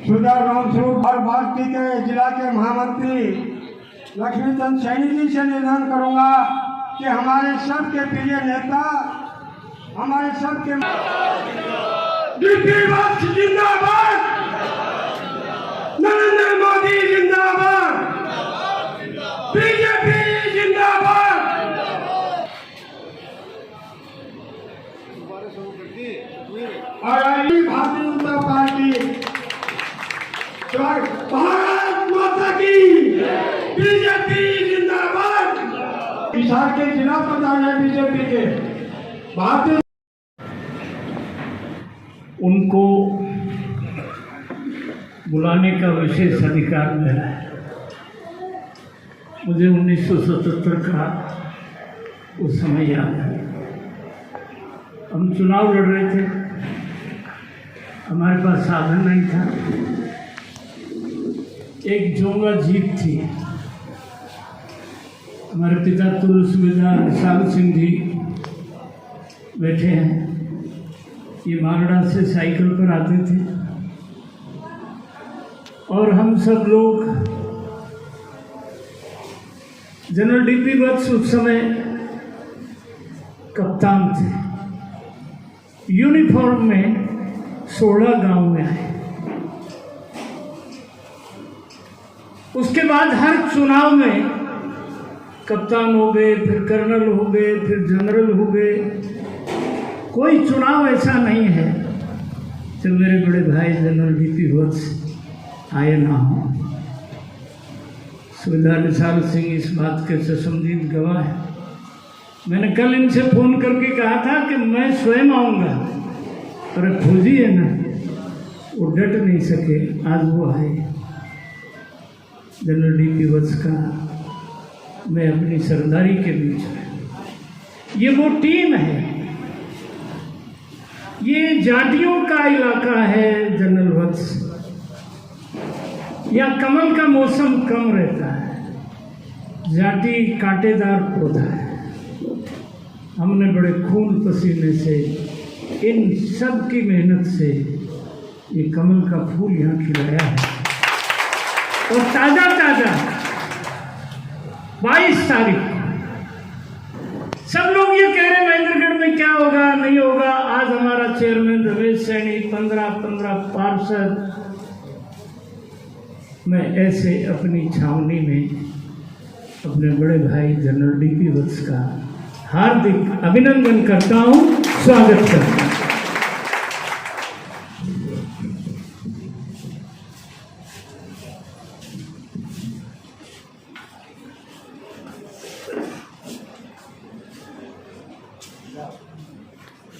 सुधार रामस्वरूप और भाजपा के जिला के महामंत्री लक्ष्मीचंद सैनी जी से निवेदन करूंगा कि हमारे सबके प्रिय नेता, हमारे सबके जिंदाबाद, नरेंद्र मोदी जिंदाबाद, बीजेपी जिंदाबाद। और भारतीय जनता पार्टी, भारत माता की, बीजेपी जिंदाबाद। हिसार के जिला प्रधान है बीजेपी के भारतीय। उनको बुलाने का विशेष अधिकार मिला है। मुझे 1977 का उस समय याद है। हम चुनाव लड़ रहे थे, हमारे पास साधन नहीं था। एक जोंगा जीप थी। हमारे पिता तुल्य सुबेदार विशाल सिंह जी बैठे हैं। ये मागड़ा से साइकिल पर आते थे और हम सब लोग, जनरल डीपी वत्स उस समय कप्तान थे। यूनिफॉर्म में 16 गांव में आए। उसके बाद हर चुनाव में कप्तान हो गए, फिर कर्नल हो गए, फिर जनरल हो गए। कोई चुनाव ऐसा नहीं है जब मेरे बड़े भाई जनरल डीपी वत्स आए ना हो। सुबेदार विशाल सिंह इस बात के ससंजीत गवाह है। मैंने कल इनसे फोन करके कहा था कि मैं स्वयं आऊँगा, पर फौजी है ना, वो डट नहीं सके। आज वो आए। जनरल डीपी वत्स का मैं अपनी सरदारी के बीच में, ये वो टीम है। ये जातियों का इलाका है जनरल वत्स। या कमल का मौसम कम रहता है। जाति कांटेदार पौधा है। हमने बड़े खून पसीने से, इन सब की मेहनत से ये कमल का फूल यहाँ खिलाया है। और ताजा ताजा 22 तारीख सब लोग ये कह रहे महेंद्रगढ़ में क्या होगा, नहीं होगा। आज हमारा चेयरमैन रमेश सैनी 15 पार्षद, मैं ऐसे अपनी छावनी में अपने बड़े भाई जनरल डीपी वत्स का हार्दिक अभिनंदन करता हूं, स्वागत करता हूं।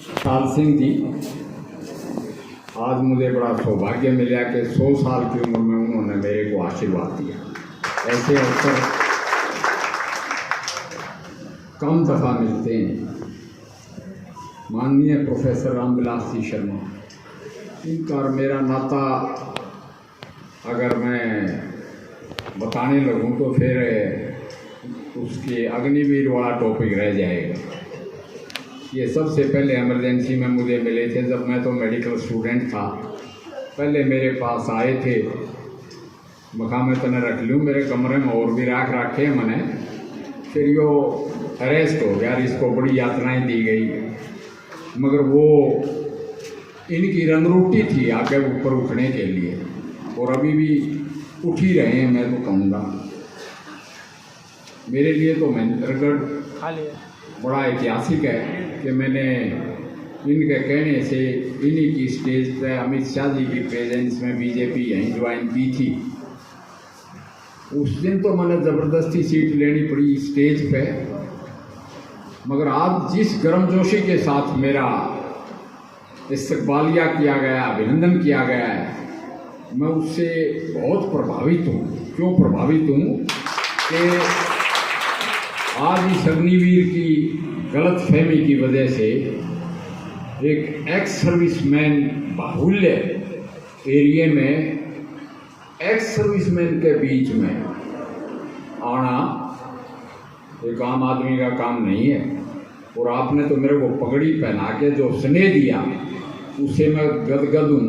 विशाल सिंह जी, आज मुझे बड़ा सौभाग्य मिला कि 100 साल की उम्र में उन्होंने मेरे को आशीर्वाद दिया। ऐसे अवसर कम दफ़ा मिलते हैं। माननीय प्रोफेसर रामविलास जी शर्मा, इनका और मेरा नाता अगर मैं बताने लगूं तो फिर उसके अग्निवीर वाला टॉपिक रह जाएगा। ये सबसे पहले इमरजेंसी में मुझे मिले थे जब मैं तो मेडिकल स्टूडेंट था। पहले मेरे पास आए थे, मखा में तने रख लूँ, मेरे कमरे में और भी राख रखे मैंने। फिर यो अरेस्ट हो गया, इसको बड़ी यातनाएं दी गई, मगर वो इनकी रंगरूटी थी आगे ऊपर उठने के लिए, और अभी भी उठ ही रहे हैं। मैं तो कहूँगा मेरे लिए तो महेंद्रगढ़ बड़ा ऐतिहासिक है कि मैंने इनके कहने से इन्हीं की स्टेज पर अमित शाह जी की प्रेजेंस में बीजेपी यहीं ज्वाइन की थी। उस दिन तो मैंने ज़बरदस्ती सीट लेनी पड़ी स्टेज पे, मगर आज जिस गर्मजोशी के साथ मेरा इस्तकबालिया किया गया, अभिनंदन किया गया है, मैं उससे बहुत प्रभावित हूँ। क्यों प्रभावित हूँ कि आज इस अग्निवीर की गलत फहमी की वजह से एक एक्स सर्विसमैन बाहुल्य एरिया में एक्स सर्विसमैन के बीच में आना एक आम आदमी का काम नहीं है। और आपने तो मेरे को पगड़ी पहना के जो स्नेह दिया उससे मैं गदगद हूँ।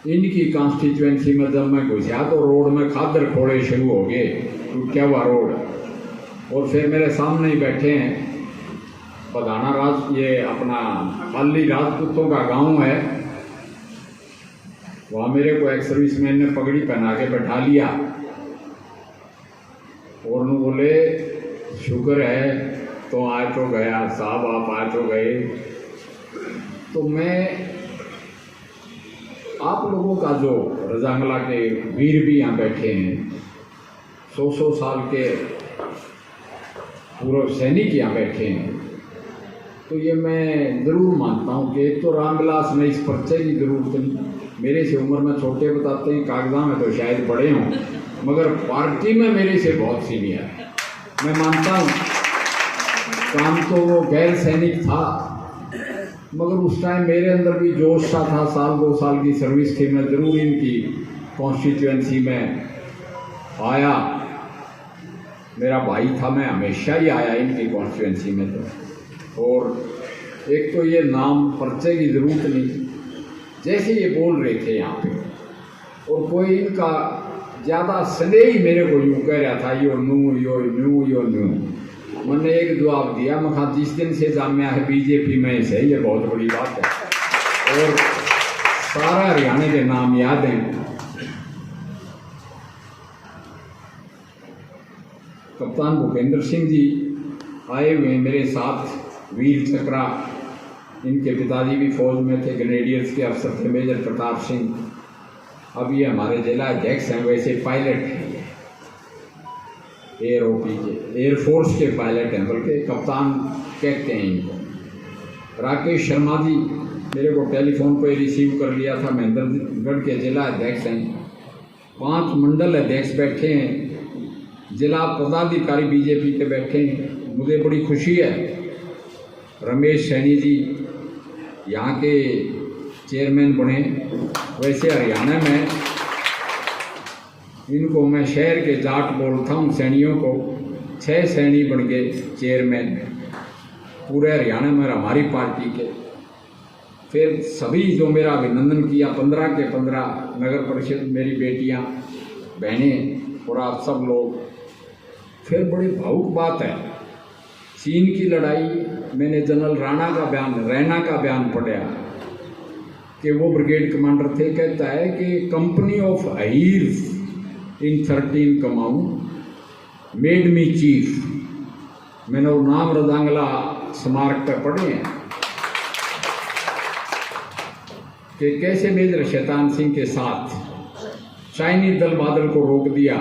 इनकी कॉन्स्टिट्यूएंसी में जब मैं घुसा तो रोड में खादर खोड़े शुरू हो गए, क्या हुआ रोड। और फिर मेरे सामने ही बैठे हैं पधाना राज, ये अपना पाली राजपूतों का गांव है, वहाँ मेरे को एक सर्विसमैन ने पगड़ी पहना के बैठा लिया और उन्होंने बोले शुक्र है तो आए तो गया साहब, आप आए तो गए। तो मैं आप लोगों का जो रजांगला के वीर भी यहाँ बैठे हैं, 100 साल के पूर्व सैनिक यहाँ बैठे हैं, तो ये मैं ज़रूर मानता हूँ कि एक तो रामविलास में इस पर्चे की ज़रूरत नहीं, मेरे से उम्र में छोटे बताते हैं, कागजा में तो शायद बड़े हों, मगर पार्टी में मेरे से बहुत सीनियर है। मैं मानता हूँ काम तो वो गैर सैनिक था, मगर उस टाइम मेरे अंदर भी जोश सा था, 1-2 साल की सर्विस थी, मैं ज़रूर इनकी कॉन्स्टिट्यूएंसी में आया। मेरा भाई था, मैं हमेशा ही आया इनकी कॉन्स्टिट्यूएंसी में। तो और एक तो ये नाम पर्चे की ज़रूरत नहीं, जैसे ये बोल रहे थे यहाँ पे, और कोई इनका ज़्यादा स्नेह ही मेरे को यूँ कह रहा था, यो नू यो न्यू यो न्यू। मैंने एक जवाब दिया, मैं कहा जिस दिन से जामिया है बीजेपी में से, ये बहुत बड़ी बात है। और सारा हरियाणा के नाम याद हैं। कप्तान भूपेंद्र सिंह जी आए हुए मेरे साथ, वीर चक्रा, इनके पिताजी भी फौज में थे, ग्रेनेडियर्स के अफसर थे, मेजर प्रताप सिंह। अब ये हमारे जिला अध्यक्ष हैं, वैसे पायलट हैं, एयरओपी के, एयरफोर्स के पायलट हैं, बल्कि कप्तान कहते हैं इनको। राकेश शर्मा जी मेरे को टेलीफोन पर रिसीव कर लिया था, महेंद्रगढ़ के जिला अध्यक्ष हैं। 5 मंडल अध्यक्ष बैठे हैं, जिला पदाधिकारी बीजेपी के बैठे हैं, मुझे बड़ी खुशी है। रमेश सैनी जी यहाँ के चेयरमैन बने, वैसे हरियाणा में इनको मैं शहर के जाट बोलता हूँ, सैनियों को 6 सैनी बन गए चेयरमैन पूरे हरियाणा में हमारी पार्टी के। फिर सभी जो मेरा अभिनंदन किया, 15 के 15 नगर परिषद, मेरी बेटियाँ, बहनें और आप सब लोग। फिर बड़ी भावुक बात है, चीन की लड़ाई, मैंने जनरल रैना का बयान पढ़ा कि वो ब्रिगेड कमांडर थे, कहता है कि company of Ahirs in 13 Kumaon made me chief. मैंने वो नाम रजांगला स्मारक पर पढ़े हैं कि कैसे मेजर शैतान सिंह के साथ चाइनीज दल बादल को रोक दिया,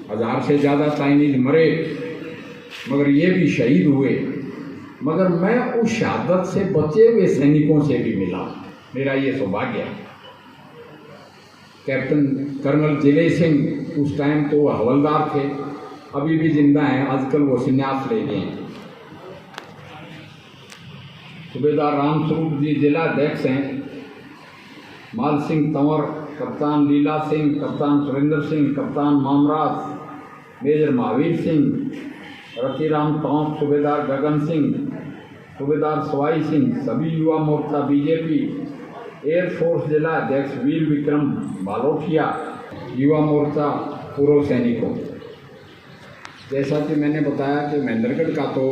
1000 से ज़्यादा चाइनीज मरे, मगर ये भी शहीद हुए। मगर मैं उस शहादत से बचे हुए सैनिकों से भी मिला, मेरा ये सौभाग्य है। कैप्टन कर्नल जिले सिंह उस टाइम तो हवलदार थे, अभी भी जिंदा हैं, आजकल वो संन्यास ले गए हैं। सूबेदार रामस्वरूप जी जिला अध्यक्ष हैं। माल सिंह तंवर, कप्तान लीला सिंह, कप्तान सुरेंद्र सिंह, कप्तान मामराज, मेजर महावीर सिंह, रतिराम टोंक, सूबेदार गगन सिंह, सूबेदार सवाई सिंह, सभी युवा मोर्चा बीजेपी, एयरफोर्स जिला अध्यक्ष वीर विक्रम बालोटिया, युवा मोर्चा पूर्व सैनिकों। जैसा कि मैंने बताया कि महेंद्रगढ़ का तो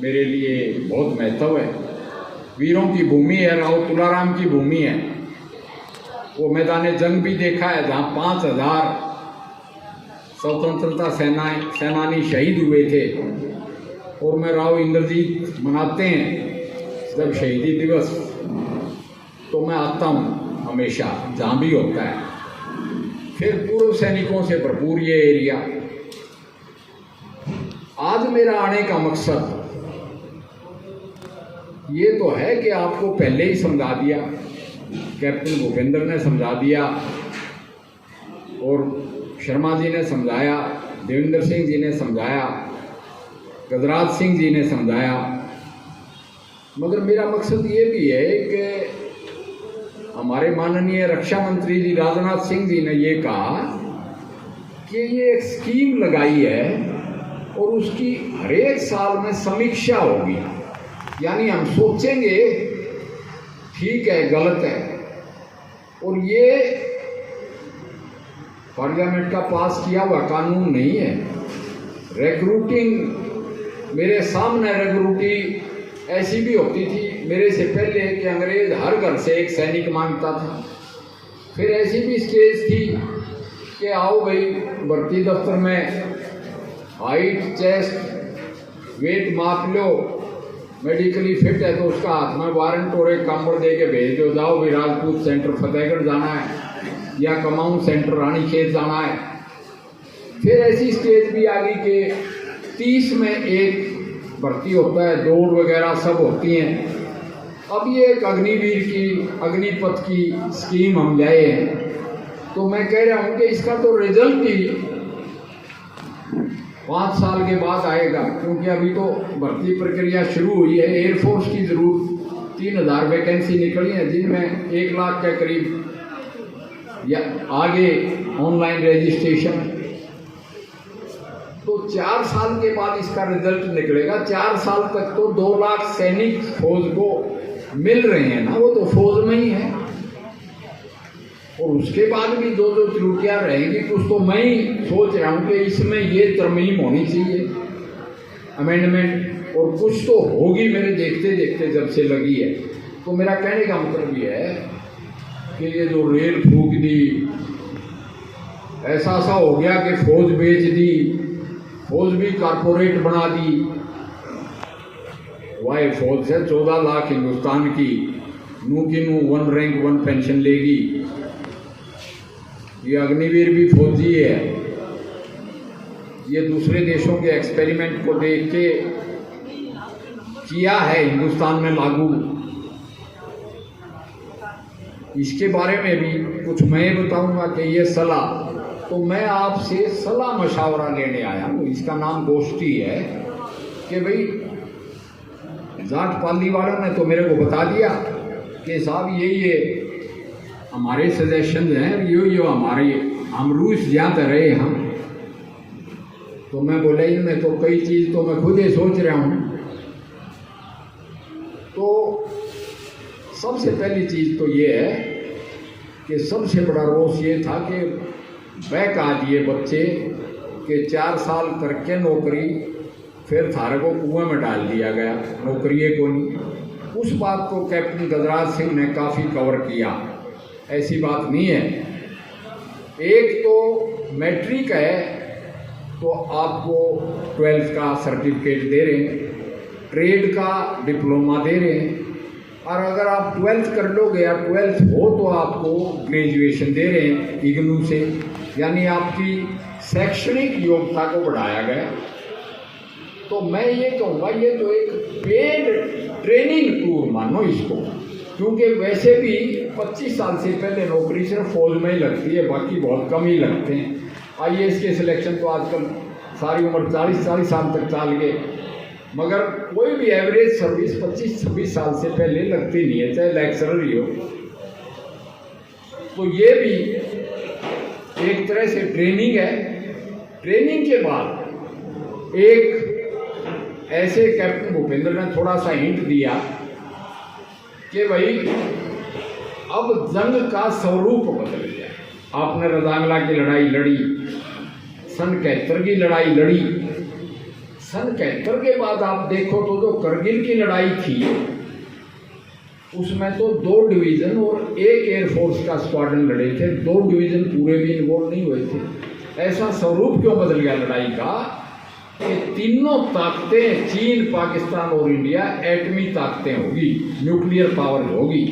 मेरे लिए बहुत महत्व है, वीरों की भूमि है, राव तुलाराम की भूमि है। वो मैदान जंग भी देखा है जहाँ 5000 स्वतंत्रता सेनानी शहीद हुए थे। और मैं राव इंद्रजीत मनाते हैं जब शहीदी दिवस, तो मैं आता हूँ हमेशा जहाँ भी होता है। फिर पूर्व सैनिकों से भरपूर ये एरिया। आज मेरा आने का मकसद ये तो है कि आपको पहले ही समझा दिया, कैप्टन भूपेंद्र ने समझा दिया और शर्मा जी ने समझाया, देवेंद्र सिंह जी ने समझाया, गजराज सिंह जी ने समझाया। मगर मेरा मकसद ये भी है कि हमारे माननीय रक्षा मंत्री जी राजनाथ सिंह जी ने ये कहा कि ये एक स्कीम लगाई है और उसकी हर एक साल में समीक्षा होगी। यानी हम सोचेंगे ठीक है, गलत है, और ये पार्लियामेंट का पास किया हुआ कानून नहीं है। रिक्रूटिंग, मेरे सामने रिक्रूटी ऐसी भी होती थी मेरे से पहले कि अंग्रेज हर घर से एक सैनिक मांगता था। फिर ऐसी भी स्टेज थी कि आओ भाई भर्ती दफ्तर में हाइट, चेस्ट, वेट माप लो, मेडिकली फिट है तो उसका हाथ में वारंट और एक कंबल दे के भेज दो, जाओ भी राजपूत सेंटर फतेहगढ़ जाना है या कमाऊं सेंटर रानीखेत जाना है। फिर ऐसी स्टेज भी आ गई कि 30 में एक भर्ती होता है, दौड़ वगैरह सब होती हैं। अब ये एक अग्निवीर की, अग्निपथ की स्कीम हम लाए हैं, तो मैं कह रहा हूँ कि इसका तो रिजल्ट ही 5 साल के बाद आएगा, क्योंकि अभी तो भर्ती प्रक्रिया शुरू हुई है। एयरफोर्स की ज़रूर 3000 वैकेंसी निकली हैं, जिनमें 1 लाख के करीब या आगे ऑनलाइन रजिस्ट्रेशन। तो 4 साल के बाद इसका रिजल्ट निकलेगा। 4 साल तक तो 2 लाख सैनिक फौज को मिल रहे हैं ना, वो तो फौज में ही है। और उसके बाद भी जो त्रुटियां रहेंगी, कुछ तो मैं ही सोच रहा हूँ कि इसमें ये तरमीम होनी चाहिए, अमेंडमेंट, और कुछ तो होगी मेरे देखते देखते जब से लगी है। तो मेरा कहने का मतलब ये है कि ये जो रेल फूक दी, ऐसा सा हो गया कि फौज बेच दी, फौज भी कारपोरेट बना दी। वाई फौज से 14 लाख हिंदुस्तान की नू की नू 1 रैंक 1 पेंशन लेगी। ये अग्निवीर भी फौजी है। ये दूसरे देशों के एक्सपेरिमेंट को देख के किया है हिंदुस्तान में लागू। इसके बारे में भी कुछ मैं बताऊंगा कि ये सलाह, तो मैं आपसे सलाह मशावरा लेने आया हूँ। इसका नाम गोष्ठी है कि भाई जाट पाली वालों ने तो मेरे को बता दिया कि साहब ये हमारे सजेशन हैं, यो हमारे, हम रूस जाते रहे हम। तो मैं बोला इनमें तो कई चीज़ तो मैं खुद ही सोच रहा हूँ। तो सबसे पहली चीज़ तो ये है कि सबसे बड़ा रोष ये था कि बैक आ दिए बच्चे कि 4 साल करके नौकरी, फिर थारे को कुएं में डाल दिया गया, नौकरी को नहीं। उस बात को कैप्टन गजराज सिंह ने काफ़ी कवर किया। ऐसी बात नहीं है। एक तो मैट्रिक है तो आपको 12th का सर्टिफिकेट दे रहे हैं, ट्रेड का डिप्लोमा दे रहे हैं, और अगर आप 12th कर लोगे या 12th हो तो आपको ग्रेजुएशन दे रहे हैं इग्नू से, यानी आपकी शैक्षणिक योग्यता को बढ़ाया गया। तो मैं ये कहूँगा ये तो एक पेड ट्रेनिंग टूर मानो इसको, क्योंकि वैसे भी 25 साल से पहले नौकरी सिर्फ फौज में ही लगती है, बाकी बहुत कम ही लगते हैं। IAS के सिलेक्शन तो आजकल सारी उम्र 40 साल तक चाल गए, मगर कोई भी एवरेज सर्विस 25-26 साल से पहले लगती नहीं है, चाहे लेक्चरर ही हो। तो ये भी एक तरह से ट्रेनिंग है। ट्रेनिंग के बाद एक ऐसे कैप्टन भूपेंद्र ने थोड़ा सा हिंट दिया कि भाई अब जंग का स्वरूप बदल गया। आपने रजांगला की लड़ाई लड़ी, सन 71 की लड़ाई लड़ी। सन 71 के बाद आप देखो तो जो करगिल की लड़ाई थी उसमें तो 2 डिवीज़न और 1 एयरफोर्स का स्क्वाड्रन लड़े थे, 2 डिवीज़न पूरे भी इन्वॉल्व नहीं हुए थे। ऐसा स्वरूप क्यों बदल गया लड़ाई का कि तीनों ताकतें, चीन, पाकिस्तान और इंडिया, एटमी ताकतें होगी, न्यूक्लियर पावर होगी।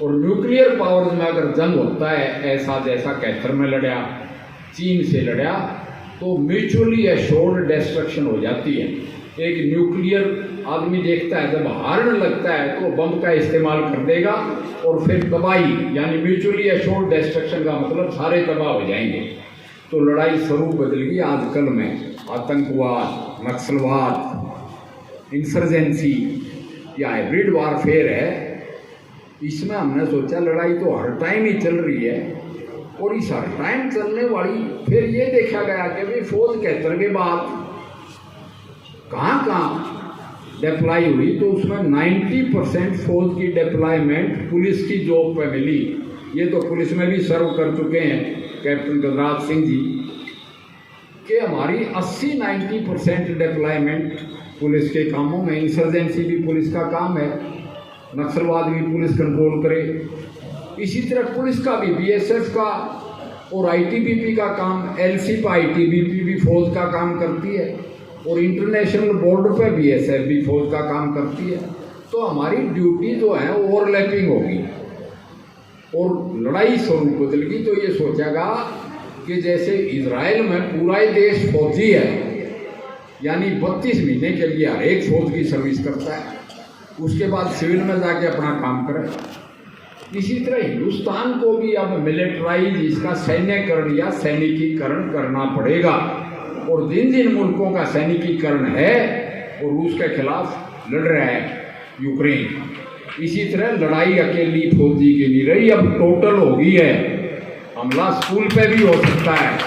और न्यूक्लियर पावर्स में अगर जंग होता है ऐसा जैसा 71 में लड़ा, चीन से लड़ा, तो म्यूचुअली एश्योर्ड डिस्ट्रक्शन हो जाती है। एक न्यूक्लियर आदमी देखता है जब हारने लगता है तो बम का इस्तेमाल कर देगा और फिर तबाही, यानी म्यूचुअली एश्योर्ड डिस्ट्रक्शन का मतलब सारे तबाह हो जाएंगे। तो लड़ाई स्वरूप बदल गई। आजकल में आतंकवाद, नक्सलवाद, इंसर्जेंसी या हाइब्रिड वारफेयर है। इसमें हमने सोचा लड़ाई तो हर टाइम ही चल रही है, और इस हर टाइम चलने वाली फिर ये देखा गया कि भाई फौज 71 के बाद कहाँ डिप्लाई हुई, तो उसमें 90% फौज की डिप्लॉयमेंट पुलिस की जॉब पे मिली। ये तो पुलिस में भी सर्व कर चुके हैं कैप्टन गजराज सिंह जी, कि हमारी 80-90% डिप्लॉयमेंट पुलिस के कामों में, इंसर्जेंसी भी पुलिस का काम है, नक्सलवाद भी पुलिस कंट्रोल करे। इसी तरह पुलिस का भी, बीएसएफ का और आईटीबीपी का काम, एलसी पर आईटीबीपी भी फौज का काम करती है, और इंटरनेशनल बॉर्डर पर बीएसएफ भी फौज का काम करती है। तो हमारी ड्यूटी जो है ओवरलैपिंग होगी और लड़ाई स्वरूप बदलेगी। तो ये सोचेगा कि जैसे इजराइल में पूरा ही देश फौजी है, यानी 32 महीने के लिए हर एक फौज की सर्विस करता है, उसके बाद सिविल में जाके अपना काम करे। इसी तरह हिंदुस्तान को भी अब मिलिटराइज, इसका सैन्यकरण या सैनिकीकरण करना पड़ेगा। और जिन जिन मुल्कों का सैनिकीकरण है और रूस के खिलाफ लड़ रहा है यूक्रेन, इसी तरह लड़ाई अकेली फौजी की नहीं रही, अब टोटल हो गई है। हमला स्कूल पे भी हो सकता है।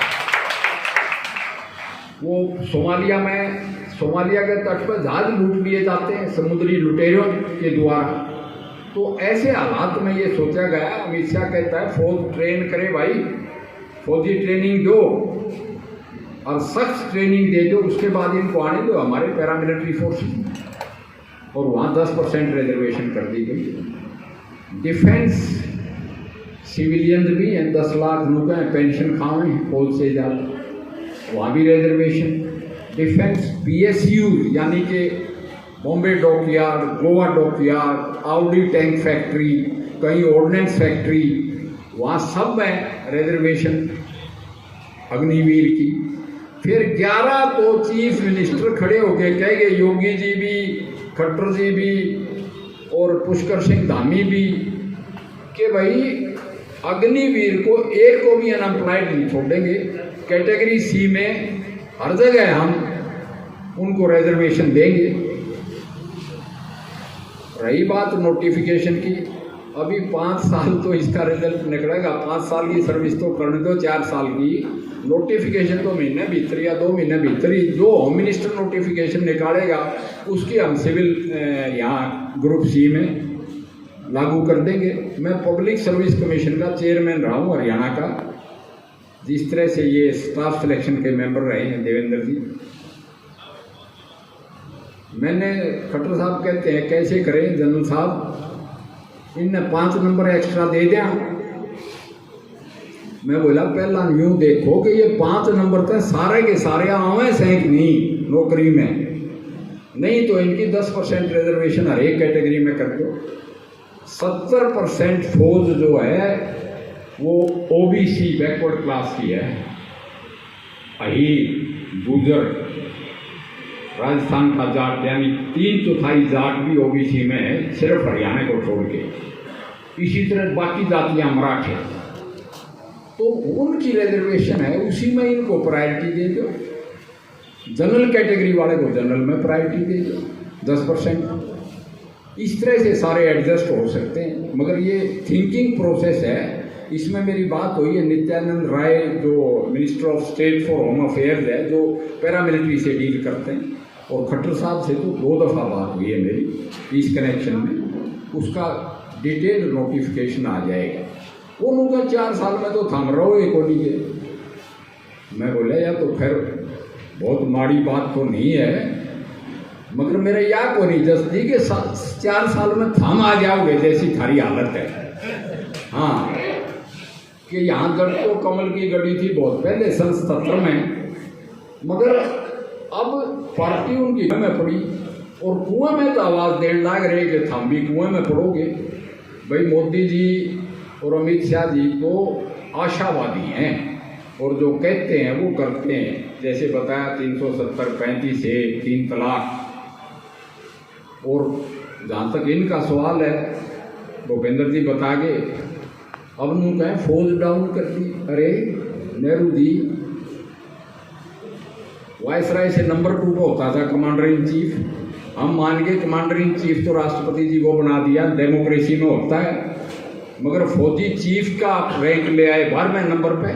वो सोमालिया के तट पर जहाज लूट लिए जाते हैं समुद्री लुटेरों के द्वारा। तो ऐसे हालात में ये सोचा गया, अमित शाह कहता है फौज ट्रेन करे भाई, फौजी ट्रेनिंग दो और सख्त ट्रेनिंग दे दो, उसके बाद इनको आने दो हमारे पैरामिलिट्री फोर्स। और वहाँ 10% रिजर्वेशन कर दी गई। डिफेंस सिविलियंस भी हैं, 10 लाख लोग हैं, पेंशन खावे फौज से ज़्यादा, वहाँ भी रिजर्वेशन। डिफेंस पीएसयू यानी कि Bombay dockyard, Goa dockyard, Audi tank factory, कहीं ऑर्डिनेंस फैक्ट्री, वहाँ सब में रिजर्वेशन अग्निवीर की। फिर 11 तो चीफ मिनिस्टर खड़े होके कहेंगे, योगी जी भी, खट्टर जी भी और पुष्कर सिंह धामी भी, कि भाई अग्निवीर को एक को भी अनएम्प्लॉयड नहीं छोड़ेंगे। कैटेगरी सी में हर जगह हम उनको रिजर्वेशन देंगे। रही बात नोटिफिकेशन की, अभी 5 साल तो इसका रिजल्ट निकलेगा, 5 साल की सर्विस तो करने दो, 4 साल की नोटिफिकेशन तो महीने भीतर या 2 महीने भीतर ही जो होम मिनिस्टर नोटिफिकेशन निकालेगा उसकी हम सिविल यहाँ ग्रुप सी में लागू कर देंगे। मैं पब्लिक सर्विस कमीशन का चेयरमैन रहा हूँ हरियाणा का, जिस तरह से ये स्टाफ सिलेक्शन के मेंबर रहे हैं देवेंद्र जी। मैंने खट्टर साहब कहते हैं कैसे करें जनरल साहब, इनने 5 नंबर एक्स्ट्रा दे दिया। मैं बोला पहला यूँ देखो कि ये 5 नंबर तक सारे के सारे आवे सैंक नहीं नौकरी में, नहीं तो इनकी 10% रिजर्वेशन हर एक कैटेगरी में कर दो। 70% फौज जो है वो ओबीसी बैकवर्ड क्लास की है, अहीर, गुजर, राजस्थान का जाट, यानी 3/4 जाट भी ओबीसी में है, सिर्फ हरियाणा को छोड़ के। इसी तरह बाकी जातियां मराठे, तो उनकी रिजर्वेशन है, उसी में इनको प्रायोरिटी दे दो। जनरल कैटेगरी वाले को जनरल में प्रायोरिटी दे दो 10%। इस तरह से सारे एडजस्ट हो सकते हैं, मगर ये थिंकिंग प्रोसेस है। इसमें मेरी बात हुई है नित्यानंद राय जो minister of state for home affairs है, जो पैरामिलिट्री से डील करते हैं, और खट्टर साहब से तो 2 दफ़ा बात हुई है मेरी इस कनेक्शन में। उसका डिटेल नोटिफिकेशन आ जाएगा। वो उनका 4 साल में तो थम रहो एक होनी के। मैं बोला यार तो खैर बहुत माड़ी बात तो नहीं है, मगर मेरा या को नहीं जस्ती कि 4 साल में थम आ जाओगे जैसी थारी हालत है। हाँ, कि यहाँ गढ़ तो कमल की गढ़ी थी बहुत पहले सन 77 में, मगर अब पार्टी उनकी में पड़ी और कुएं में तो आवाज़ देने लग रहे कि थम भी कुएं में पड़ोगे। भाई मोदी जी और अमित शाह जी तो आशावादी हैं और जो कहते हैं वो करते हैं। जैसे बताया 370-35 से 3 तलाक, और जहाँ तक इनका सवाल है भूपेंद्र जी बता गए, अब उन्होंने कहा फौज डाउन कर दी। अरे नेहरू जी वायसराय से नंबर 2 को होता था कमांडर इन चीफ, हम मान के कमांडर इन चीफ तो राष्ट्रपति जी को बना दिया, डेमोक्रेसी में होता है, मगर फौजी चीफ का रैंक ले आए 12वें नंबर पे।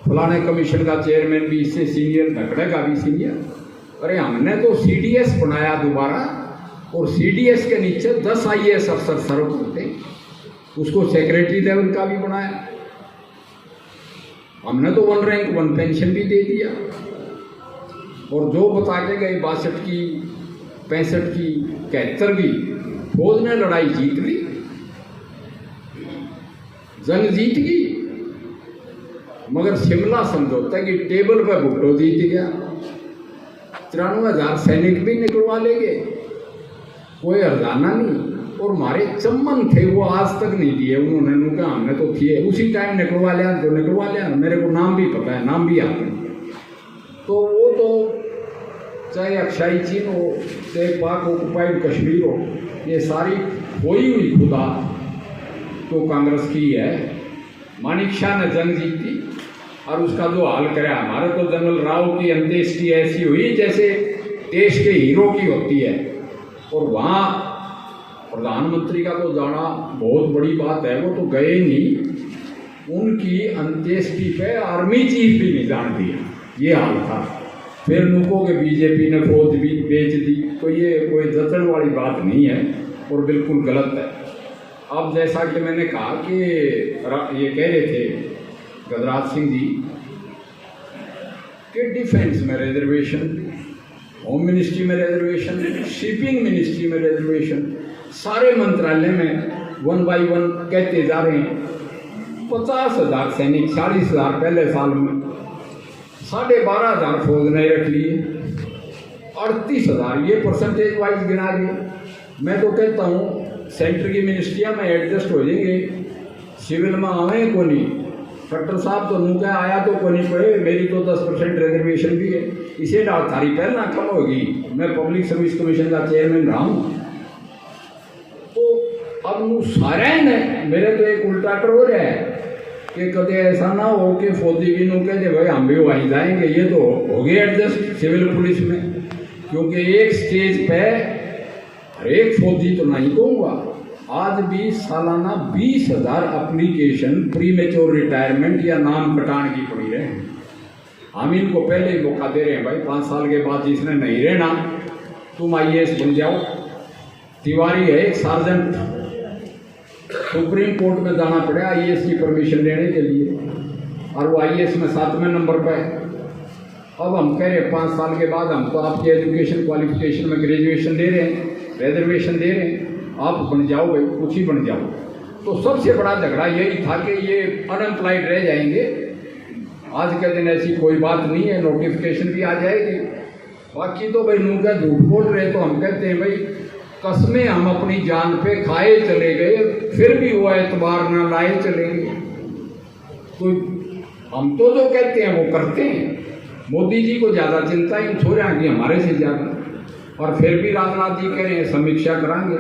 फलाने कमीशन का चेयरमैन भी इससे सीनियर, धकड़े का भी सीनियर। अरे हमने तो सीडीएस बनाया दोबारा, और सीडीएस के नीचे 10 आईएएस अफसर सर्व करते। उसको सेक्रेटरी लेवल का भी बनाया। हमने तो 1 रैंक 1 पेंशन भी दे दिया। और जो बता के गए 62 की, 65 की, 71 की, फौज ने लड़ाई जीत ली, जंग जीत गई, मगर शिमला समझौता की टेबल पर भुट्टो जीत गया। 93,000 सैनिक भी निकलवा लेंगे, कोई हरजाना नहीं। और हमारे चम्मन थे वो आज तक नहीं दिए उन्होंने, कहा हमने तो थिए उसी टाइम निकलवा लिया, तो निकलवा लिया। मेरे को नाम भी पता है, नाम भी आते हैं। तो वो तो चाहे अक्षाई चीन हो, चाहे पाक ऑक्युपाइड कश्मीर हो, ये सारी खोई हुई खुदा तो कांग्रेस की है। मानिक शाह ने जंग जीती और उसका जो हाल कराया, हमारे तो जनरल राव की अंत्येष्टि ऐसी हुई जैसे देश के हीरो की होती है। और वहाँ प्रधानमंत्री का तो जाना बहुत बड़ी बात है, वो तो गए नहीं, उनकी अंत्येष्टि पे आर्मी चीफ भी नहीं जान दिया, ये हाल था। फिर नुको के बीजेपी ने फौज भी बेच दी, तो ये कोई जचन वाली बात नहीं है और बिल्कुल गलत है। अब जैसा कि मैंने कहा कि ये कह रहे थे गजराज सिंह जी कि डिफेंस में रिजर्वेशन, होम मिनिस्ट्री में रिजर्वेशन, शिपिंग मिनिस्ट्री में रिजर्वेशन, सारे मंत्रालय में 1 बाई 1 कहते जा रहे हैं। 50,000 सैनिक 40,000 पहले साल में, 12,500 फौज ने रख लिए, 38,000 ये परसेंटेज वाइज गिना दिए। मैं तो कहता हूँ सेंटर की मिनिस्ट्रियाँ में एडजस्ट हो जाएंगे, सिविल में आवे को नहीं। खट्टर साहब तो नू क्या आया तो को नहीं पड़े, मेरी तो 10% रिजर्वेशन भी है, इसे डाल थारी पहलना कम होगी। मैं पब्लिक सर्विस कमीशन का चेयरमैन रहा हूँ। तो अब नू सारे ने मेरे तो एक उल्टा कर हो रहा है कि कभी ऐसा ना हो कि फौजी भी नू कहते भाई हम भी वहीं जाएंगे। ये तो हो गए एडजस्ट सिविल पुलिस में, क्योंकि एक स्टेज पे हर एक फौजी तो नहीं कहूँगा, आज भी सालाना 20,000 एप्लीकेशन प्री मेच्योर रिटायरमेंट या नाम कटाने की पड़ी रहे। हम इनको पहले ही मौका दे रहे हैं, भाई 5 साल के बाद जिसने नहीं रहना तुम IAS बन जाओ। तिवारी है एक सार्जेंट, सुप्रीम कोर्ट में जाना पड़े IAS की परमिशन लेने के लिए, और वो IAS में 7वें नंबर पर है। अब हम कह रहे हैं 5 साल के बाद हम तो आपकी एजुकेशन क्वालिफिकेशन में ग्रेजुएशन दे रहे हैं, रिजर्वेशन दे रहे हैं, आप बन जाओ भाई, कुछ ही बन जाओ। तो सबसे बड़ा झगड़ा यही था कि ये अनएम्प्लॉयड रह जाएंगे। आज के दिन ऐसी कोई बात नहीं है, नोटिफिकेशन भी आ जाएगी। बाकी तो भाई नू क्या झूठ बोल रहे, तो हम कहते हैं भाई कसमें हम अपनी जान पे खाए चले गए, फिर भी वो एतबार ना लाए चलेंगे। तो हम तो जो कहते हैं वो करते हैं। मोदी जी को ज़्यादा चिंता इन छोरियाँ की हमारे से ज़्यादा, और फिर भी राजनाथ जी कह रहे हैं समीक्षा कराएंगे।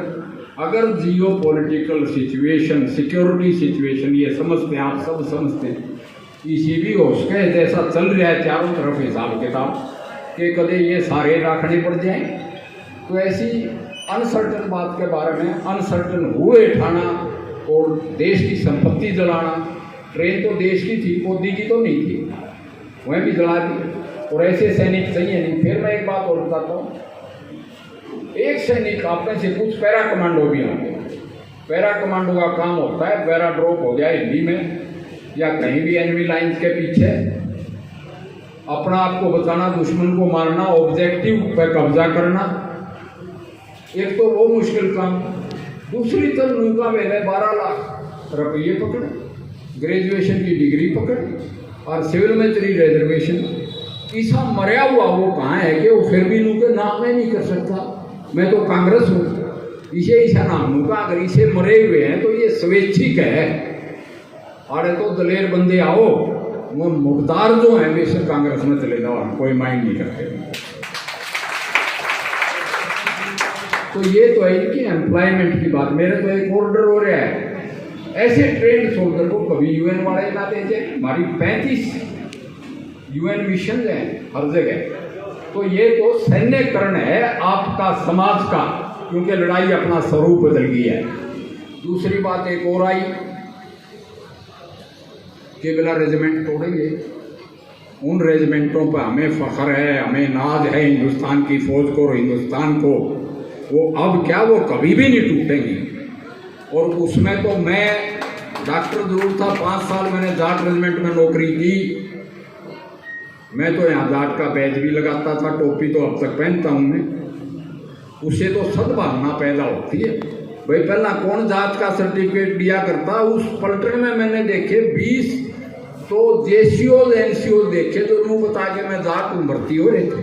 अगर जियो पॉलिटिकल सिचुएशन, सिक्योरिटी सिचुएशन ये समझते हैं, आप सब समझते हैं, ECB हो उसके जैसा चल रहा है चारों तरफ हिसाब किताब कि कदे ये सारे रखने पड़ जाएं, तो ऐसी अनसर्टन बात के बारे में अनसर्टन हुए ठाना और देश की संपत्ति जलाना। ट्रेन तो देश की थी, मोदी की तो नहीं थी, वह भी जला दी। और ऐसे सैनिक चाहिए नहीं। फिर मैं एक बात और बताता हूँ, एक सैनिक आप में से कुछ पैरा कमांडो भी होंगे। पैरा कमांडो का काम होता है, पैरा ड्रॉप हो गया हिंदी में, या कहीं भी एनिमी लाइंस के पीछे अपना आप को बचाना, दुश्मन को मारना, ऑब्जेक्टिव पर कब्जा करना। एक तो वो मुश्किल काम, दूसरी तरफ नौका मैंने 12 लाख रुपये पकड़े, ग्रेजुएशन की डिग्री पकड़ी, और सिविल में चली रिजर्वेशन। ऐसा मरा हुआ वो कहाँ है कि वो फिर भी नूके नाम में नहीं कर सकता। मैं तो कांग्रेस हूँ, इसे ऐसा नाम नूका, अगर इसे मरे हुए हैं तो ये स्वैच्छिक है। अरे तो दलेर बंदे आओ, वो मुर्दार जो है बेशक कांग्रेस में चले जाओ, हम कोई माइंड नहीं करते। तो ये तो है इनकी एम्प्लॉयमेंट की बात। मेरे तो एक ऑर्डर हो रहा है, ऐसे ट्रेंड सोल्जर को कभी UN वाले ना भेजे। हमारी 35 UN मिशन है हर जगह। तो ये तो सैन्यकरण है आपका समाज का, क्योंकि लड़ाई अपना स्वरूप बदल गई है। दूसरी बात एक और आई कि बिला रेजिमेंट तोड़ेंगे, उन रेजिमेंटों पर हमें फख्र है, हमें नाज है हिंदुस्तान की फौज को और हिंदुस्तान को। वो अब क्या, वो कभी भी नहीं टूटेंगे। और उसमें तो मैं डॉक्टर जरूर था, 5 साल मैंने जाट रेजिमेंट में नौकरी की। मैं तो यहाँ जाट का बैज भी लगाता था, टोपी तो अब तक पहनता हूँ मैं। उससे तो सद्भावना पैदा होती है। भाई पहला कौन जात का सर्टिफिकेट दिया करता, उस पलटन में मैंने देखे 20 तो जेसीओ एनसीओ देखे जो मुँह बता के मैं जाट हूँ भर्ती हो रहे थे।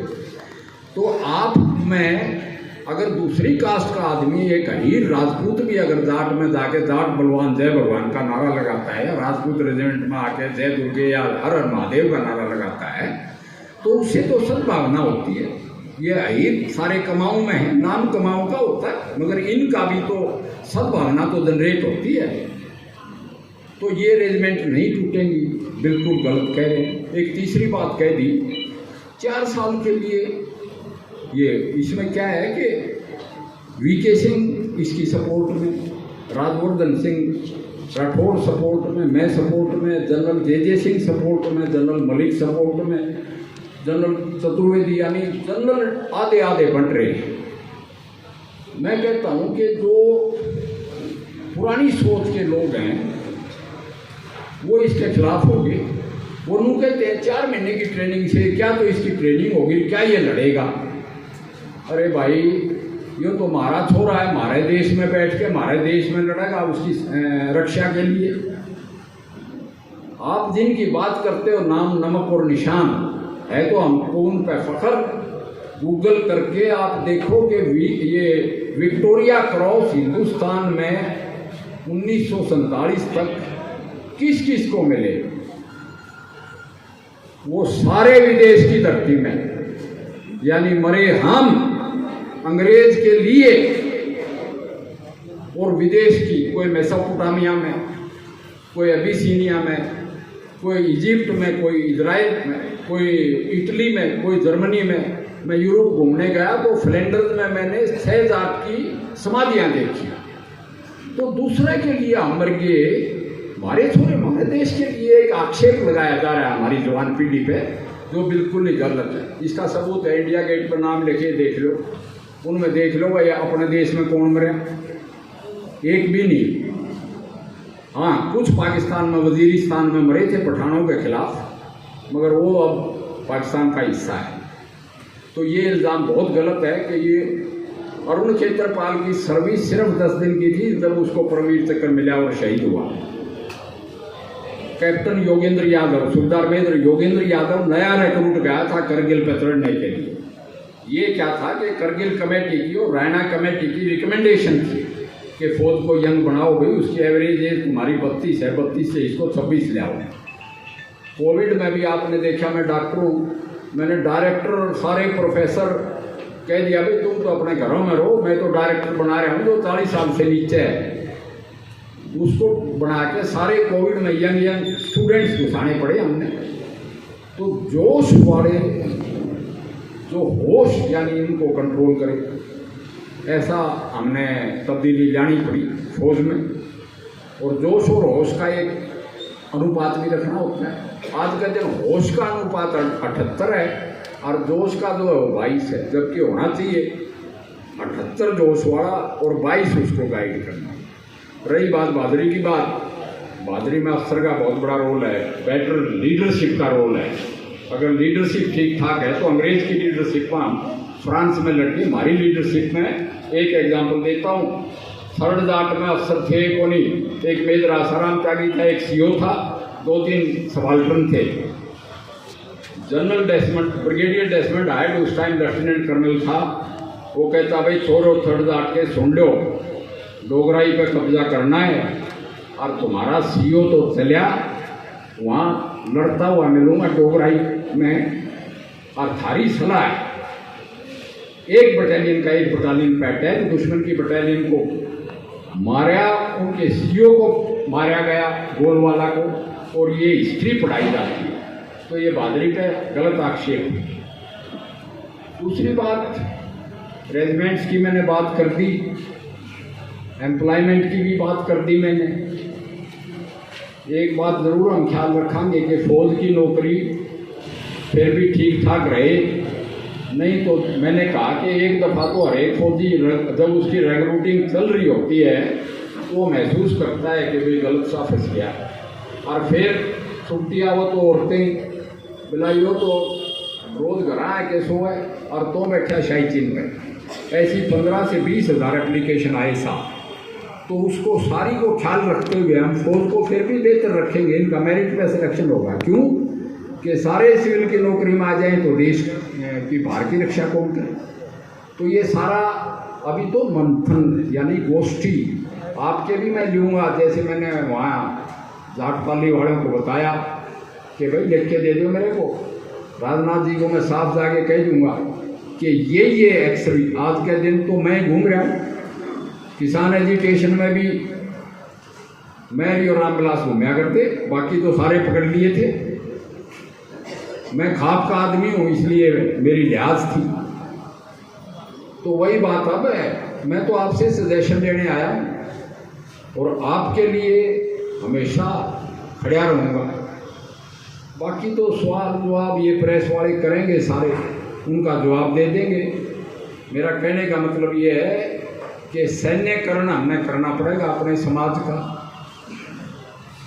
तो आप में अगर दूसरी कास्ट का आदमी, एक हीर राजपूत भी अगर जाट में जाके जाट बलवान जय भगवान का नारा लगाता है, राजपूत रेजिमेंट में आके जय दुर्गे या हर हर महादेव का नारा लगाता है, तो उससे तो सद्भावना होती है। ये हीर सारे कमाऊं में है, नाम कमाऊं का होता है, मगर इनका भी तो सद्भावना तो जनरेट होती है। तो ये रेजिमेंट नहीं टूटेंगी, बिल्कुल गलत कह रहे हैं। एक तीसरी बात कह दी, 4 साल के लिए ये इसमें क्या है कि वीके सिंह इसकी सपोर्ट में, राजवर्धन सिंह राठौड़ सपोर्ट में, मैं सपोर्ट में, जनरल जे सिंह सपोर्ट में, जनरल मलिक सपोर्ट में, जनरल चतुर्वेदी, यानी जनरल आधे आधे बंट रहे हैं। मैं कहता हूँ कि जो पुरानी सोच के लोग हैं वो इसके खिलाफ होंगे। वो नू कहते हैं 4 महीने की ट्रेनिंग से क्या तो इसकी ट्रेनिंग होगी, क्या ये लड़ेगा? अरे भाई ये तो हमारा छोरा है, हमारे देश में बैठ के हमारे देश में लड़ेगा उसकी रक्षा के लिए। आप जिनकी बात करते हो नाम नमक और निशान है तो हमको उन पर फख्र। गूगल करके आप देखो कि ये विक्टोरिया क्रॉस हिंदुस्तान में 1947 तक किस किस को मिले, वो सारे विदेश की धरती में, यानी मरे हम अंग्रेज के लिए और विदेश की, कोई मेसोपोटामिया में, कोई अबिसीनिया में, कोई इजिप्ट में, कोई इजराइल में, कोई इटली में, कोई जर्मनी में। मैं यूरोप घूमने गया तो फ्लैंडर्स में मैंने 6 जात की समाधियां देखी। तो दूसरे के लिए हम मर गए, हमारे छोरे हमारे देश के लिए एक आक्षेप लगाया जा रहा है हमारी जवान पीढ़ी पे, जो बिल्कुल ही गलत है। इसका सबूत है, इंडिया गेट पर नाम लिखे देख लो, उनमें देख लो भाई अपने देश में कौन मरे, एक भी नहीं। हाँ, कुछ पाकिस्तान में वजीरिस्तान में मरे थे पठानों के खिलाफ, मगर वो अब पाकिस्तान का हिस्सा है। तो ये इल्ज़ाम बहुत गलत है कि ये अरुण क्षेत्रपाल की सर्विस सिर्फ 10 दिन की थी जब उसको परमवीर चक्र मिला और शहीद हुआ। कैप्टन योगेंद्र यादव, सुबेदार मेजर योगेंद्र यादव नया रिक्रूट गया था करगिल पे चढ़ने के लिए। ये क्या था कि करगिल कमेटी की और रैना कमेटी की रिकमेंडेशन थी कि फौज को यंग बनाओ भाई, उसकी एवरेज एज तुम्हारी 32 है, 32 से इसको 26 ले आओ। कोविड में भी आपने देखा, मैं डॉक्टर हूँ, मैंने डायरेक्टर सारे प्रोफेसर कह दिया भाई तुम तो अपने घरों में रहो, मैं तो डायरेक्टर बना रहा हूँ जो 40 साल से नीचे है, उसको बना के सारे कोविड में यंग स्टूडेंट्स घुसाने पड़े हमने। तो जोश वाले जो होश यानी इनको कंट्रोल करे, ऐसा हमने तब्दीली लानी पड़ी फौज में। और जोश और होश का एक अनुपात भी रखना होता है। आज का दिन होश का अनुपात 78 है और जोश का जो है वो 22 है, जबकि होना चाहिए 78 जोश वाला और 22 उसको गाइड करना। रही बात बहादुरी की बात, बहादुरी में अफसर का बहुत बड़ा रोल है, बेटर लीडरशिप का रोल है। अगर लीडरशिप ठीक ठाक है तो अंग्रेज की लीडरशिप में फ्रांस में लड़की, हमारी लीडरशिप में एक एग्जाम्पल देता हूँ। 3rd जाट में अफसर थे को नहीं, एक मेजर आसाराम त्यागी था, एक सीओ था, 2-3 सबाल्टर्न थे। General Desmond, brigadier Desmond hide उस टाइम लेफ्टिनेंट कर्नल था। वो कहता भाई छोरो 3rd जाट के सुन लो, डोगराई पे कब्जा करना है और तुम्हारा सीओ तो चलिया वहाँ लड़ता हुआ मिलूंगा डोगराई में, और थारी सलाह है एक बटालियन का एक बटालियन पैटा है, दुश्मन की बटालियन को मारा, उनके सीओ को मारा गया गोलवाला को, और ये हिस्ट्री पढ़ाई जाती है। तो ये बहादुरी पे गलत आक्षेप है। दूसरी बात, रेजिमेंट्स की मैंने बात कर दी, एम्प्लॉयमेंट की भी बात कर दी मैंने। एक बात ज़रूर हम ख्याल रखेंगे कि फौज की नौकरी फिर भी ठीक ठाक रहे, नहीं तो मैंने कहा कि एक दफ़ा तो हर एक फौजी जब उसकी रिक्रूटिंग चल रही होती है वो महसूस करता है कि भाई गलत सा फंस गया। और फिर छुट्टियाँ वो तो औरतें बुलाइयो तो रोज घर आए के सोए और तो बैठा शाही चिन्ह में। ऐसी 15 से 20 हज़ार एप्लीकेशन आए साथ, तो उसको सारी को ख्याल रखते हुए हम फौज को फिर भी बेहतर रखेंगे। इनका मेरिट पे सिलेक्शन होगा। क्यों कि सारे सिविल की नौकरी में आ जाएं तो देश की बाहर की रक्षा कौन करे। तो ये सारा अभी तो मंथन यानी गोष्ठी आपके भी मैं लूँगा। जैसे मैंने वहाँ जाटपाली वालों को बताया कि भाई लिख के दे दो मेरे को, राजनाथ जी को मैं साफ जाके कह दूँगा कि ये एक्चुअली आज के दिन तो मैं घूम रहा हूँ किसान एजुकेशन में भी, मैं भी और रामविलास घूमया करते, बाकी तो सारे पकड़ लिए थे। मैं खाप का आदमी हूँ इसलिए मेरी लिहाज थी। तो वही बात अब है, मैं तो आपसे सजेशन लेने आया हूँ और आपके लिए हमेशा खड़ा रहूँगा। बाकी तो सवाल जवाब ये प्रेस वाले करेंगे सारे, उनका जवाब दे देंगे। मेरा कहने का मतलब ये है कि सैन्यकरण हमें करना पड़ेगा अपने समाज का।